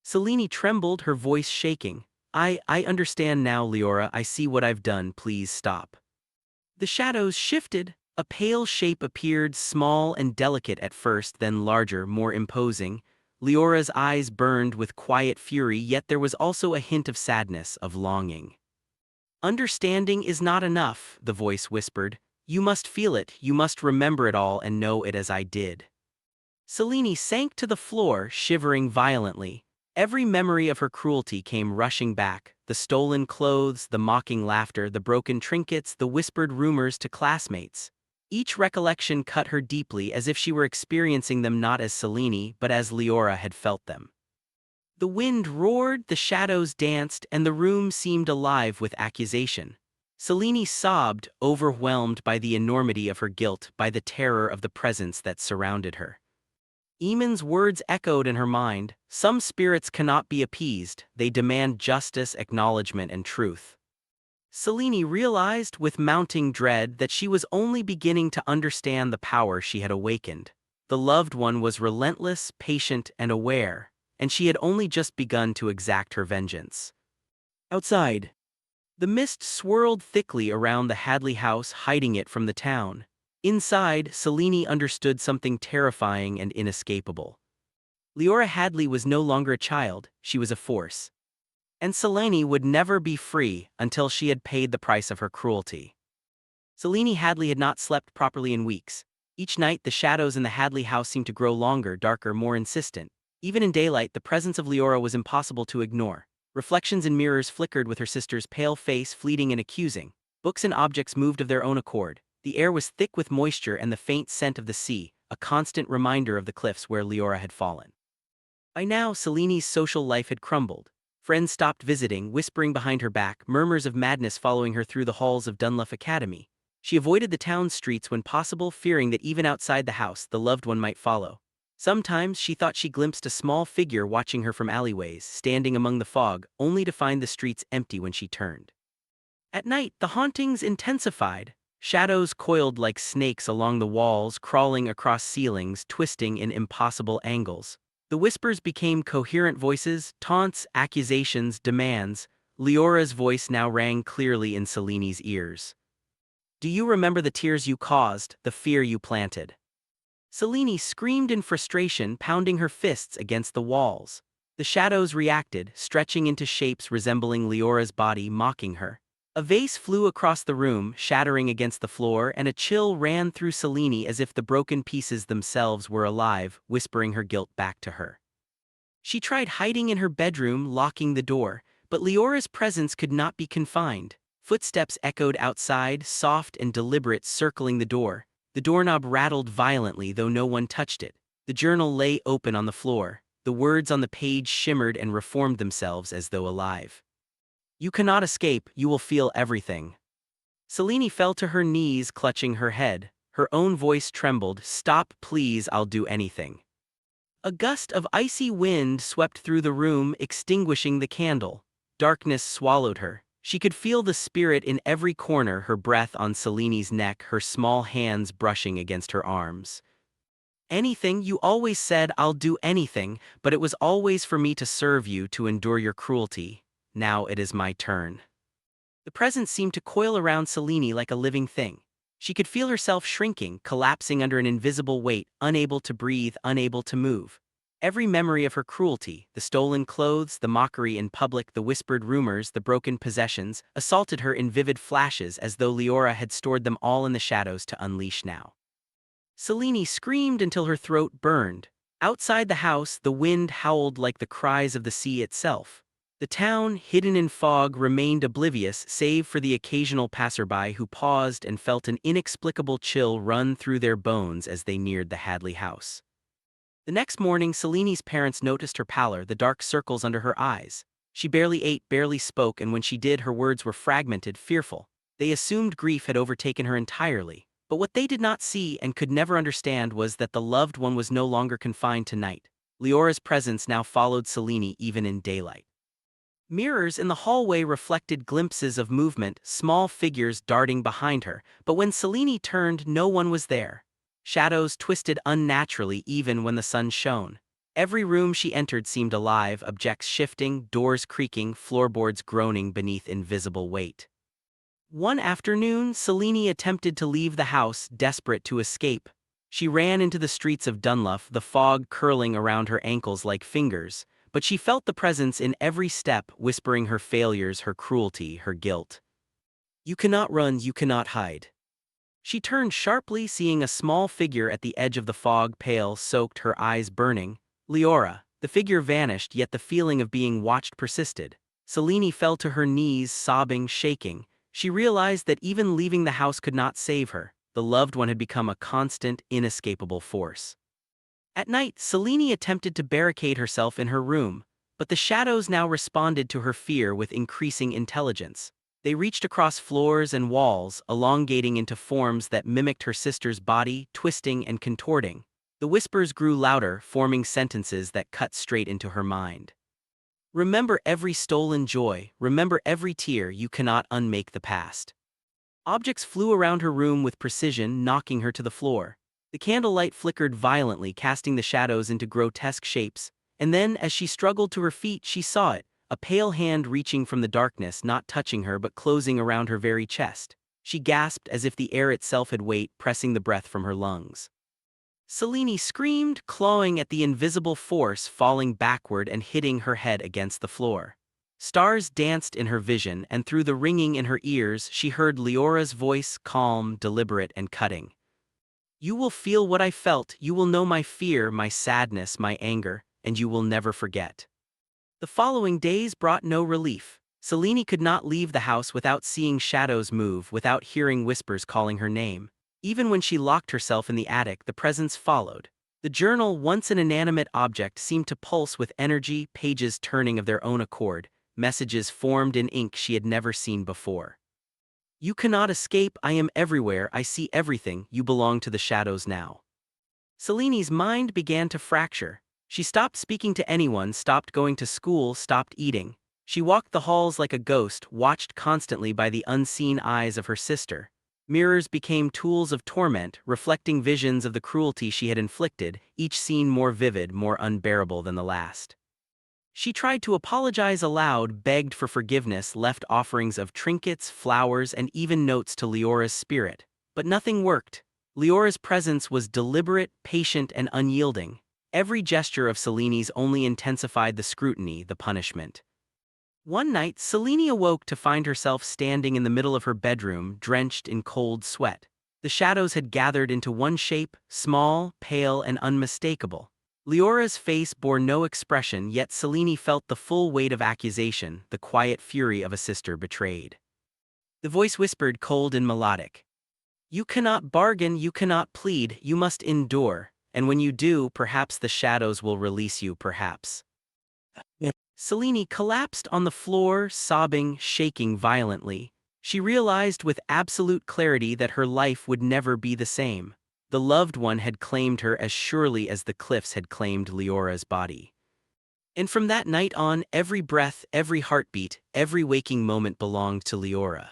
Selene trembled, her voice shaking. I understand now, Leora. I see what I've done. Please stop." The shadows shifted. A pale shape appeared, small and delicate at first, then larger, more imposing. Leora's eyes burned with quiet fury, yet there was also a hint of sadness, of longing. "Understanding is not enough," the voice whispered. "You must feel it, you must remember it all and know it as I did." Selene sank to the floor, shivering violently. Every memory of her cruelty came rushing back, the stolen clothes, the mocking laughter, the broken trinkets, the whispered rumors to classmates. Each recollection cut her deeply, as if she were experiencing them not as Selene but as Leora had felt them. The wind roared, the shadows danced, and the room seemed alive with accusation. Selene sobbed, overwhelmed by the enormity of her guilt, by the terror of the presence that surrounded her. Eamon's words echoed in her mind: "Some spirits cannot be appeased, they demand justice, acknowledgement, and truth." Selene realized with mounting dread that she was only beginning to understand the power she had awakened. The loved one was relentless, patient, and aware, and she had only just begun to exact her vengeance. Outside, the mist swirled thickly around the Hadley house, hiding it from the town. Inside, Selene understood something terrifying and inescapable. Leora Hadley was no longer a child, she was a force. And Selene would never be free until she had paid the price of her cruelty. Selene Hadley had not slept properly in weeks. Each night, the shadows in the Hadley house seemed to grow longer, darker, more insistent. Even in daylight, the presence of Leora was impossible to ignore. Reflections in mirrors flickered with her sister's pale face, fleeting and accusing. Books and objects moved of their own accord. The air was thick with moisture and the faint scent of the sea, a constant reminder of the cliffs where Leora had fallen. By now, Selene's social life had crumbled. Friends stopped visiting, whispering behind her back, murmurs of madness following her through the halls of Dunluff Academy. She avoided the town's streets when possible, fearing that even outside the house, the loved one might follow. Sometimes she thought she glimpsed a small figure watching her from alleyways, standing among the fog, only to find the streets empty when she turned. At night, the hauntings intensified. Shadows coiled like snakes along the walls, crawling across ceilings, twisting in impossible angles. The whispers became coherent voices, taunts, accusations, demands. Leora's voice now rang clearly in Selene's ears. "Do you remember the tears you caused, the fear you planted?" Selene screamed in frustration, pounding her fists against the walls. The shadows reacted, stretching into shapes resembling Leora's body, mocking her. A vase flew across the room, shattering against the floor, and a chill ran through Selene as if the broken pieces themselves were alive, whispering her guilt back to her. She tried hiding in her bedroom, locking the door, but Leora's presence could not be confined. Footsteps echoed outside, soft and deliberate, circling the door. The doorknob rattled violently, though no one touched it. The journal lay open on the floor. The words on the page shimmered and reformed themselves as though alive. "You cannot escape, you will feel everything." Selene fell to her knees, clutching her head. Her own voice trembled. "Stop, please, I'll do anything." A gust of icy wind swept through the room, extinguishing the candle. Darkness swallowed her. She could feel the spirit in every corner, her breath on Selene's neck, her small hands brushing against her arms. "Anything, you always said I'll do anything, but it was always for me to serve you, to endure your cruelty. Now it is my turn." The presence seemed to coil around Selene like a living thing. She could feel herself shrinking, collapsing under an invisible weight, unable to breathe, unable to move. Every memory of her cruelty, the stolen clothes, the mockery in public, the whispered rumors, the broken possessions, assaulted her in vivid flashes, as though Leora had stored them all in the shadows to unleash now. Selene screamed until her throat burned. Outside the house, the wind howled like the cries of the sea itself. The town, hidden in fog, remained oblivious save for the occasional passerby who paused and felt an inexplicable chill run through their bones as they neared the Hadley house. The next morning, Selene's parents noticed her pallor, the dark circles under her eyes. She barely ate, barely spoke, and when she did, her words were fragmented, fearful. They assumed grief had overtaken her entirely. But what they did not see and could never understand was that the loved one was no longer confined to night. Leora's presence now followed Selene even in daylight. Mirrors in the hallway reflected glimpses of movement, small figures darting behind her, but when Selene turned, no one was there. Shadows twisted unnaturally even when the sun shone. Every room she entered seemed alive, objects shifting, doors creaking, floorboards groaning beneath invisible weight. One afternoon, Selene attempted to leave the house, desperate to escape. She ran into the streets of Dunluff, the fog curling around her ankles like fingers, but she felt the presence in every step, whispering her failures, her cruelty, her guilt. "You cannot run, you cannot hide." She turned sharply, seeing a small figure at the edge of the fog, pale, soaked, her eyes burning. "Leora." The figure vanished, yet the feeling of being watched persisted. Selene fell to her knees, sobbing, shaking. She realized that even leaving the house could not save her. The loved one had become a constant, inescapable force. At night, Selene attempted to barricade herself in her room, but the shadows now responded to her fear with increasing intelligence. They reached across floors and walls, elongating into forms that mimicked her sister's body, twisting and contorting. The whispers grew louder, forming sentences that cut straight into her mind. Remember every stolen joy, remember every tear, you cannot unmake the past. Objects flew around her room with precision, knocking her to the floor. The candlelight flickered violently, casting the shadows into grotesque shapes, and then, as she struggled to her feet, she saw it, a pale hand reaching from the darkness, not touching her but closing around her very chest. She gasped as if the air itself had weight, pressing the breath from her lungs. Selene screamed, clawing at the invisible force, falling backward and hitting her head against the floor. Stars danced in her vision, and through the ringing in her ears she heard Leora's voice, calm, deliberate, and cutting. You will feel what I felt, you will know my fear, my sadness, my anger, and you will never forget. The following days brought no relief. Selene could not leave the house without seeing shadows move, without hearing whispers calling her name. Even when she locked herself in the attic, the presence followed. The journal, once an inanimate object, seemed to pulse with energy, pages turning of their own accord, messages formed in ink she had never seen before. You cannot escape, I am everywhere, I see everything, you belong to the shadows now. Selene's mind began to fracture. She stopped speaking to anyone, stopped going to school, stopped eating. She walked the halls like a ghost, watched constantly by the unseen eyes of her sister. Mirrors became tools of torment, reflecting visions of the cruelty she had inflicted, each scene more vivid, more unbearable than the last. She tried to apologize aloud, begged for forgiveness, left offerings of trinkets, flowers, and even notes to Leora's spirit. But nothing worked. Leora's presence was deliberate, patient, and unyielding. Every gesture of Selene's only intensified the scrutiny, the punishment. One night, Selene awoke to find herself standing in the middle of her bedroom, drenched in cold sweat. The shadows had gathered into one shape, small, pale, and unmistakable. Leora's face bore no expression, yet Selene felt the full weight of accusation, the quiet fury of a sister betrayed. The voice whispered, cold and melodic. You cannot bargain, you cannot plead, you must endure, and when you do, perhaps the shadows will release you, perhaps. Selene collapsed on the floor, sobbing, shaking violently. She realized with absolute clarity that her life would never be the same. The loved one had claimed her as surely as the cliffs had claimed Leora's body. And from that night on, every breath, every heartbeat, every waking moment belonged to Leora.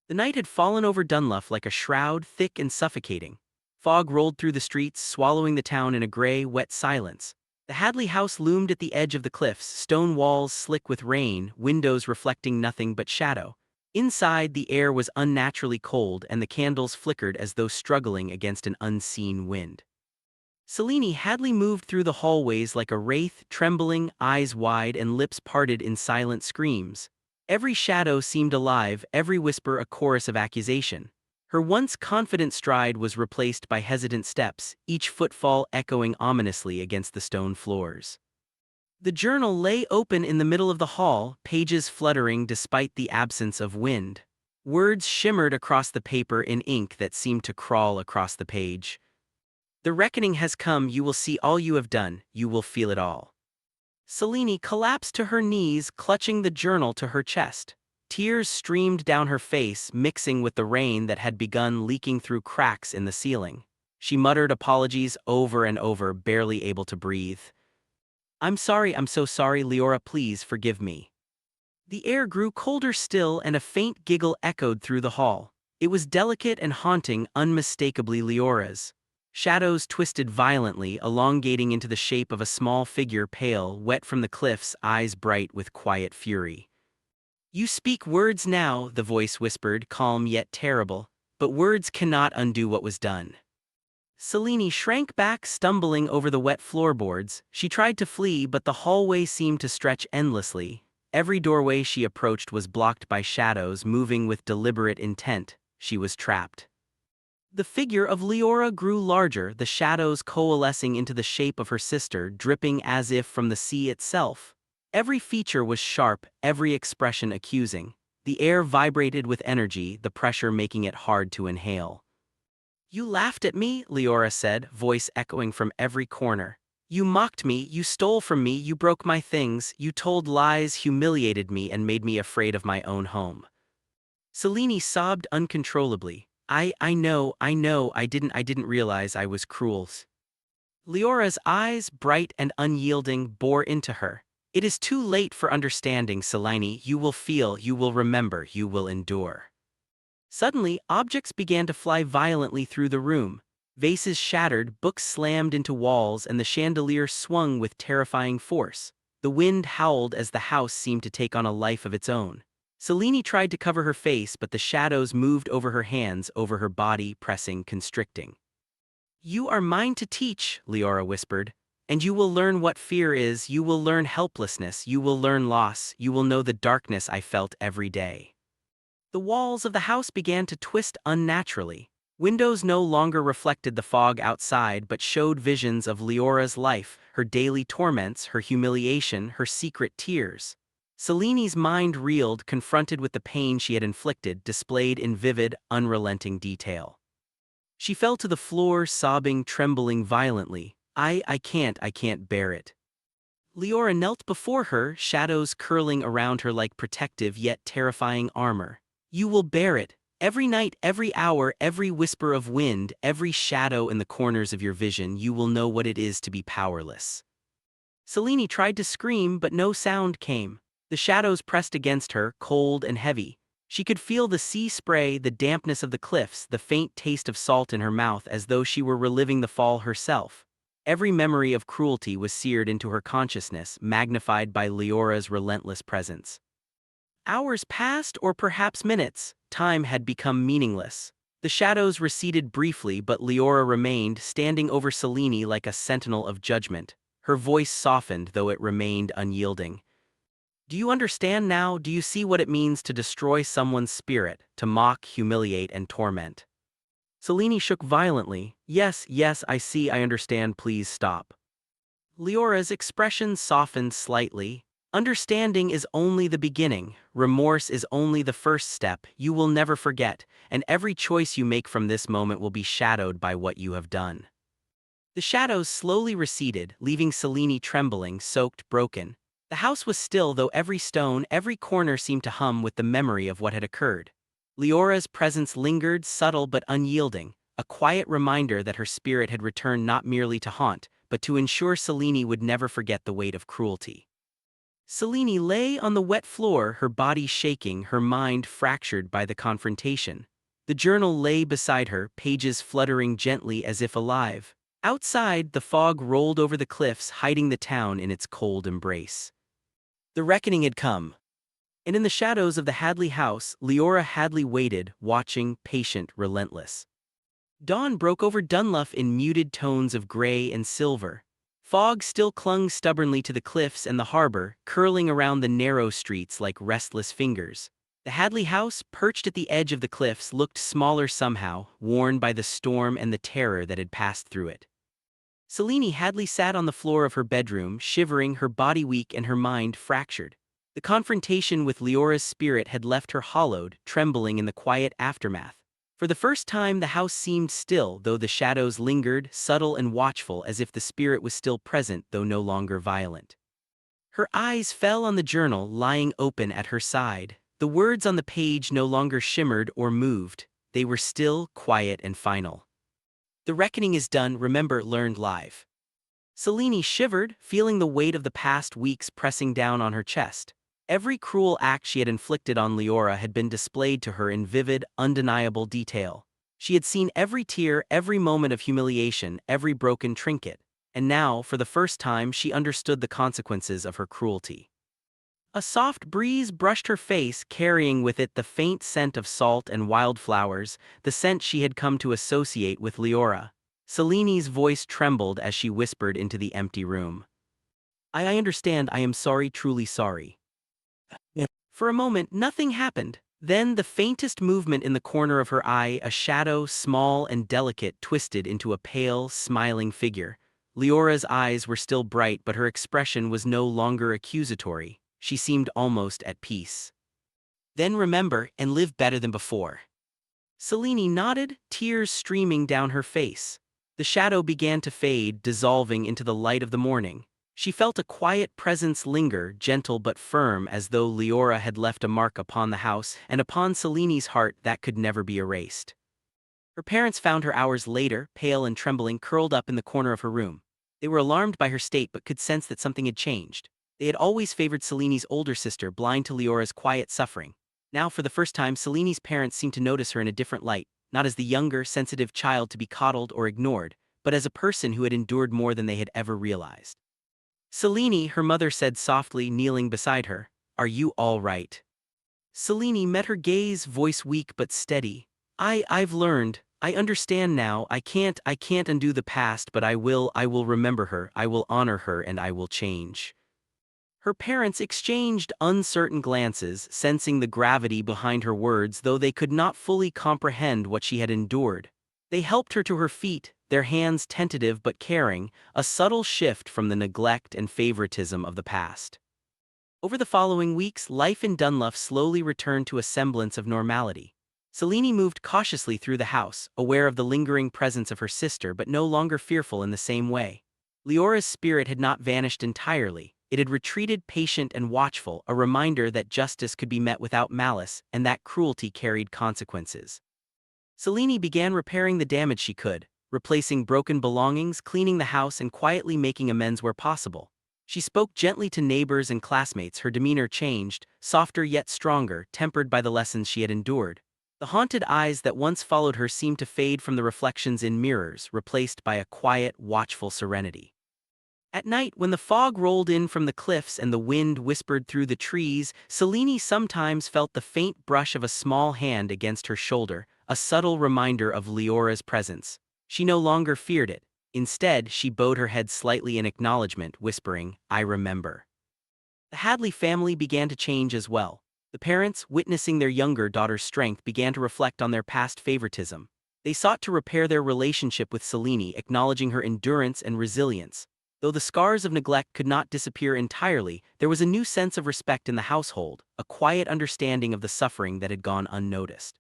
The night had fallen over Dunluff like a shroud, thick and suffocating. Fog rolled through the streets, swallowing the town in a gray, wet silence. The Hadley house loomed at the edge of the cliffs, stone walls slick with rain, windows reflecting nothing but shadow. Inside, the air was unnaturally cold and the candles flickered as though struggling against an unseen wind. Selene Hadley moved through the hallways like a wraith, trembling, eyes wide and lips parted in silent screams. Every shadow seemed alive, every whisper a chorus of accusation. Her once confident stride was replaced by hesitant steps, each footfall echoing ominously against the stone floors. The journal lay open in the middle of the hall, pages fluttering despite the absence of wind. Words shimmered across the paper in ink that seemed to crawl across the page. The reckoning has come, you will see all you have done, you will feel it all. Selene collapsed to her knees, clutching the journal to her chest. Tears streamed down her face, mixing with the rain that had begun leaking through cracks in the ceiling. She muttered apologies over and over, barely able to breathe. I'm sorry, I'm so sorry, Leora, please forgive me. The air grew colder still and a faint giggle echoed through the hall. It was delicate and haunting, unmistakably Leora's. Shadows twisted violently, elongating into the shape of a small figure, pale, wet from the cliffs, eyes bright with quiet fury. You speak words now, the voice whispered, calm yet terrible, but words cannot undo what was done. Selene shrank back, stumbling over the wet floorboards. She tried to flee, but the hallway seemed to stretch endlessly. Every doorway she approached was blocked by shadows, moving with deliberate intent. She was trapped. The figure of Leora grew larger, the shadows coalescing into the shape of her sister, dripping as if from the sea itself. Every feature was sharp, every expression accusing. The air vibrated with energy, the pressure making it hard to inhale. You laughed at me, Leora said, voice echoing from every corner. You mocked me, you stole from me, you broke my things, you told lies, humiliated me, and made me afraid of my own home. Selene sobbed uncontrollably. I didn't realize I was cruel. Leora's eyes, bright and unyielding, bore into her. It is too late for understanding, Selene. You will feel, you will remember, you will endure. Suddenly, objects began to fly violently through the room. Vases shattered, books slammed into walls, and the chandelier swung with terrifying force. The wind howled as the house seemed to take on a life of its own. Selene tried to cover her face, but the shadows moved over her hands, over her body, pressing, constricting. You are mine to teach, Leora whispered, and you will learn what fear is, you will learn helplessness, you will learn loss, you will know the darkness I felt every day. The walls of the house began to twist unnaturally. Windows no longer reflected the fog outside but showed visions of Leora's life, her daily torments, her humiliation, her secret tears. Selene's mind reeled, confronted with the pain she had inflicted, displayed in vivid, unrelenting detail. She fell to the floor, sobbing, trembling violently. I can't bear it. Leora knelt before her, shadows curling around her like protective yet terrifying armor. You will bear it. Every night, every hour, every whisper of wind, every shadow in the corners of your vision, you will know what it is to be powerless. Selene tried to scream, but no sound came. The shadows pressed against her, cold and heavy. She could feel the sea spray, the dampness of the cliffs, the faint taste of salt in her mouth, as though she were reliving the fall herself. Every memory of cruelty was seared into her consciousness, magnified by Leora's relentless presence. Hours passed, or perhaps minutes. Time had become meaningless. The shadows receded briefly, but Leora remained, standing over Selene like a sentinel of judgment. Her voice softened, though it remained unyielding. Do you understand now? Do you see what it means to destroy someone's spirit, to mock, humiliate, and torment? Selene shook violently. Yes, I see, I understand, please stop. Leora's expression softened slightly. Understanding is only the beginning, remorse is only the first step, you will never forget, and every choice you make from this moment will be shadowed by what you have done. The shadows slowly receded, leaving Selene trembling, soaked, broken. The house was still, though every stone, every corner seemed to hum with the memory of what had occurred. Leora's presence lingered, subtle but unyielding, a quiet reminder that her spirit had returned not merely to haunt, but to ensure Selene would never forget the weight of cruelty. Selene lay on the wet floor, her body shaking, her mind fractured by the confrontation. The journal lay beside her, pages fluttering gently as if alive. Outside, the fog rolled over the cliffs, hiding the town in its cold embrace. The reckoning had come. And in the shadows of the Hadley house, Leora Hadley waited, watching, patient, relentless. Dawn broke over Dunluff in muted tones of gray and silver. Fog still clung stubbornly to the cliffs and the harbor, curling around the narrow streets like restless fingers. The Hadley house, perched at the edge of the cliffs, looked smaller somehow, worn by the storm and the terror that had passed through it. Selene Hadley sat on the floor of her bedroom, shivering, her body weak and her mind fractured. The confrontation with Leora's spirit had left her hollowed, trembling in the quiet aftermath. For the first time the house seemed still, though the shadows lingered, subtle and watchful, as if the spirit was still present, though no longer violent. Her eyes fell on the journal lying open at her side. The words on the page no longer shimmered or moved. They were still, quiet and final. The reckoning is done, remember, learned live. Selene shivered, feeling the weight of the past weeks pressing down on her chest. Every cruel act she had inflicted on Leora had been displayed to her in vivid, undeniable detail. She had seen every tear, every moment of humiliation, every broken trinket, and now, for the first time, she understood the consequences of her cruelty. A soft breeze brushed her face, carrying with it the faint scent of salt and wildflowers, the scent she had come to associate with Leora. Selene's voice trembled as she whispered into the empty room. I understand, I am sorry, truly sorry. For a moment, nothing happened. Then the faintest movement in the corner of her eye, a shadow, small and delicate, twisted into a pale, smiling figure. Leora's eyes were still bright, but her expression was no longer accusatory. She seemed almost at peace. Then remember and live better than before. Selene nodded, tears streaming down her face. The shadow began to fade, dissolving into the light of the morning. She felt a quiet presence linger, gentle but firm, as though Leora had left a mark upon the house and upon Selene's heart that could never be erased. Her parents found her hours later, pale and trembling, curled up in the corner of her room. They were alarmed by her state but could sense that something had changed. They had always favored Selene's older sister, blind to Leora's quiet suffering. Now, for the first time, Selene's parents seemed to notice her in a different light, not as the younger, sensitive child to be coddled or ignored, but as a person who had endured more than they had ever realized. Selene, her mother said softly, kneeling beside her, "Are you all right?" Selene met her gaze, voice weak but steady. I've learned. I understand now. I can't undo the past, but I will remember her, I will honor her, and I will change. Her parents exchanged uncertain glances, sensing the gravity behind her words, though they could not fully comprehend what she had endured. They helped her to her feet, their hands tentative but caring, a subtle shift from the neglect and favoritism of the past. Over the following weeks, life in Dunluff slowly returned to a semblance of normality. Selene moved cautiously through the house, aware of the lingering presence of her sister but no longer fearful in the same way. Leora's spirit had not vanished entirely. It had retreated, patient and watchful, a reminder that justice could be met without malice and that cruelty carried consequences. Selene began repairing the damage she could, replacing broken belongings, cleaning the house, and quietly making amends where possible. She spoke gently to neighbors and classmates, her demeanor changed, softer yet stronger, tempered by the lessons she had endured. The haunted eyes that once followed her seemed to fade from the reflections in mirrors, replaced by a quiet, watchful serenity. At night, when the fog rolled in from the cliffs and the wind whispered through the trees, Selene sometimes felt the faint brush of a small hand against her shoulder, a subtle reminder of Leora's presence. She no longer feared it. Instead, she bowed her head slightly in acknowledgement, whispering, "I remember." The Hadley family began to change as well. The parents, witnessing their younger daughter's strength, began to reflect on their past favoritism. They sought to repair their relationship with Selene, acknowledging her endurance and resilience. Though the scars of neglect could not disappear entirely, there was a new sense of respect in the household, a quiet understanding of the suffering that had gone unnoticed.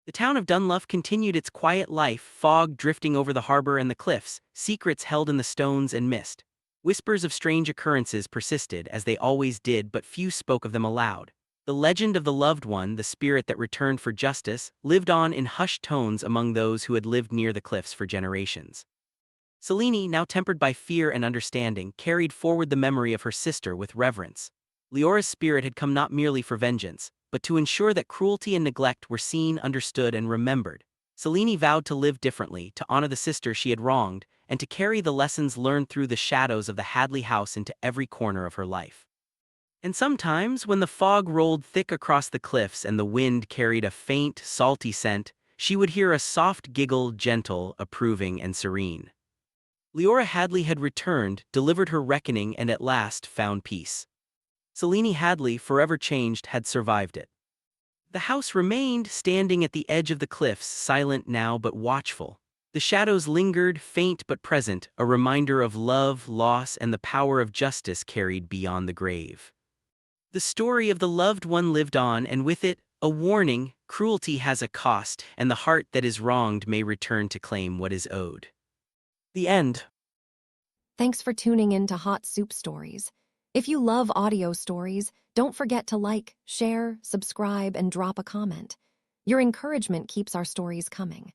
The town of Dunluff continued its quiet life, fog drifting over the harbor and the cliffs, secrets held in the stones and mist. Whispers of strange occurrences persisted, as they always did, but few spoke of them aloud. The legend of the loved one, the spirit that returned for justice, lived on in hushed tones among those who had lived near the cliffs for generations. Selene, now tempered by fear and understanding, carried forward the memory of her sister with reverence. Leora's spirit had come not merely for vengeance, but to ensure that cruelty and neglect were seen, understood, and remembered. Selene vowed to live differently, to honor the sister she had wronged, and to carry the lessons learned through the shadows of the Hadley house into every corner of her life. And sometimes, when the fog rolled thick across the cliffs and the wind carried a faint, salty scent, she would hear a soft giggle, gentle, approving, and serene. Leora Hadley had returned, delivered her reckoning, and at last found peace. Selene Hadley, forever changed, had survived it. The house remained, standing at the edge of the cliffs, silent now but watchful. The shadows lingered, faint but present, a reminder of love, loss, and the power of justice carried beyond the grave. The story of the loved one lived on, and with it, a warning: cruelty has a cost, and the heart that is wronged may return to claim what is owed. The end. Thanks for tuning in to Hot Soup Stories. If you love audio stories, don't forget to like, share, subscribe, and drop a comment. Your encouragement keeps our stories coming.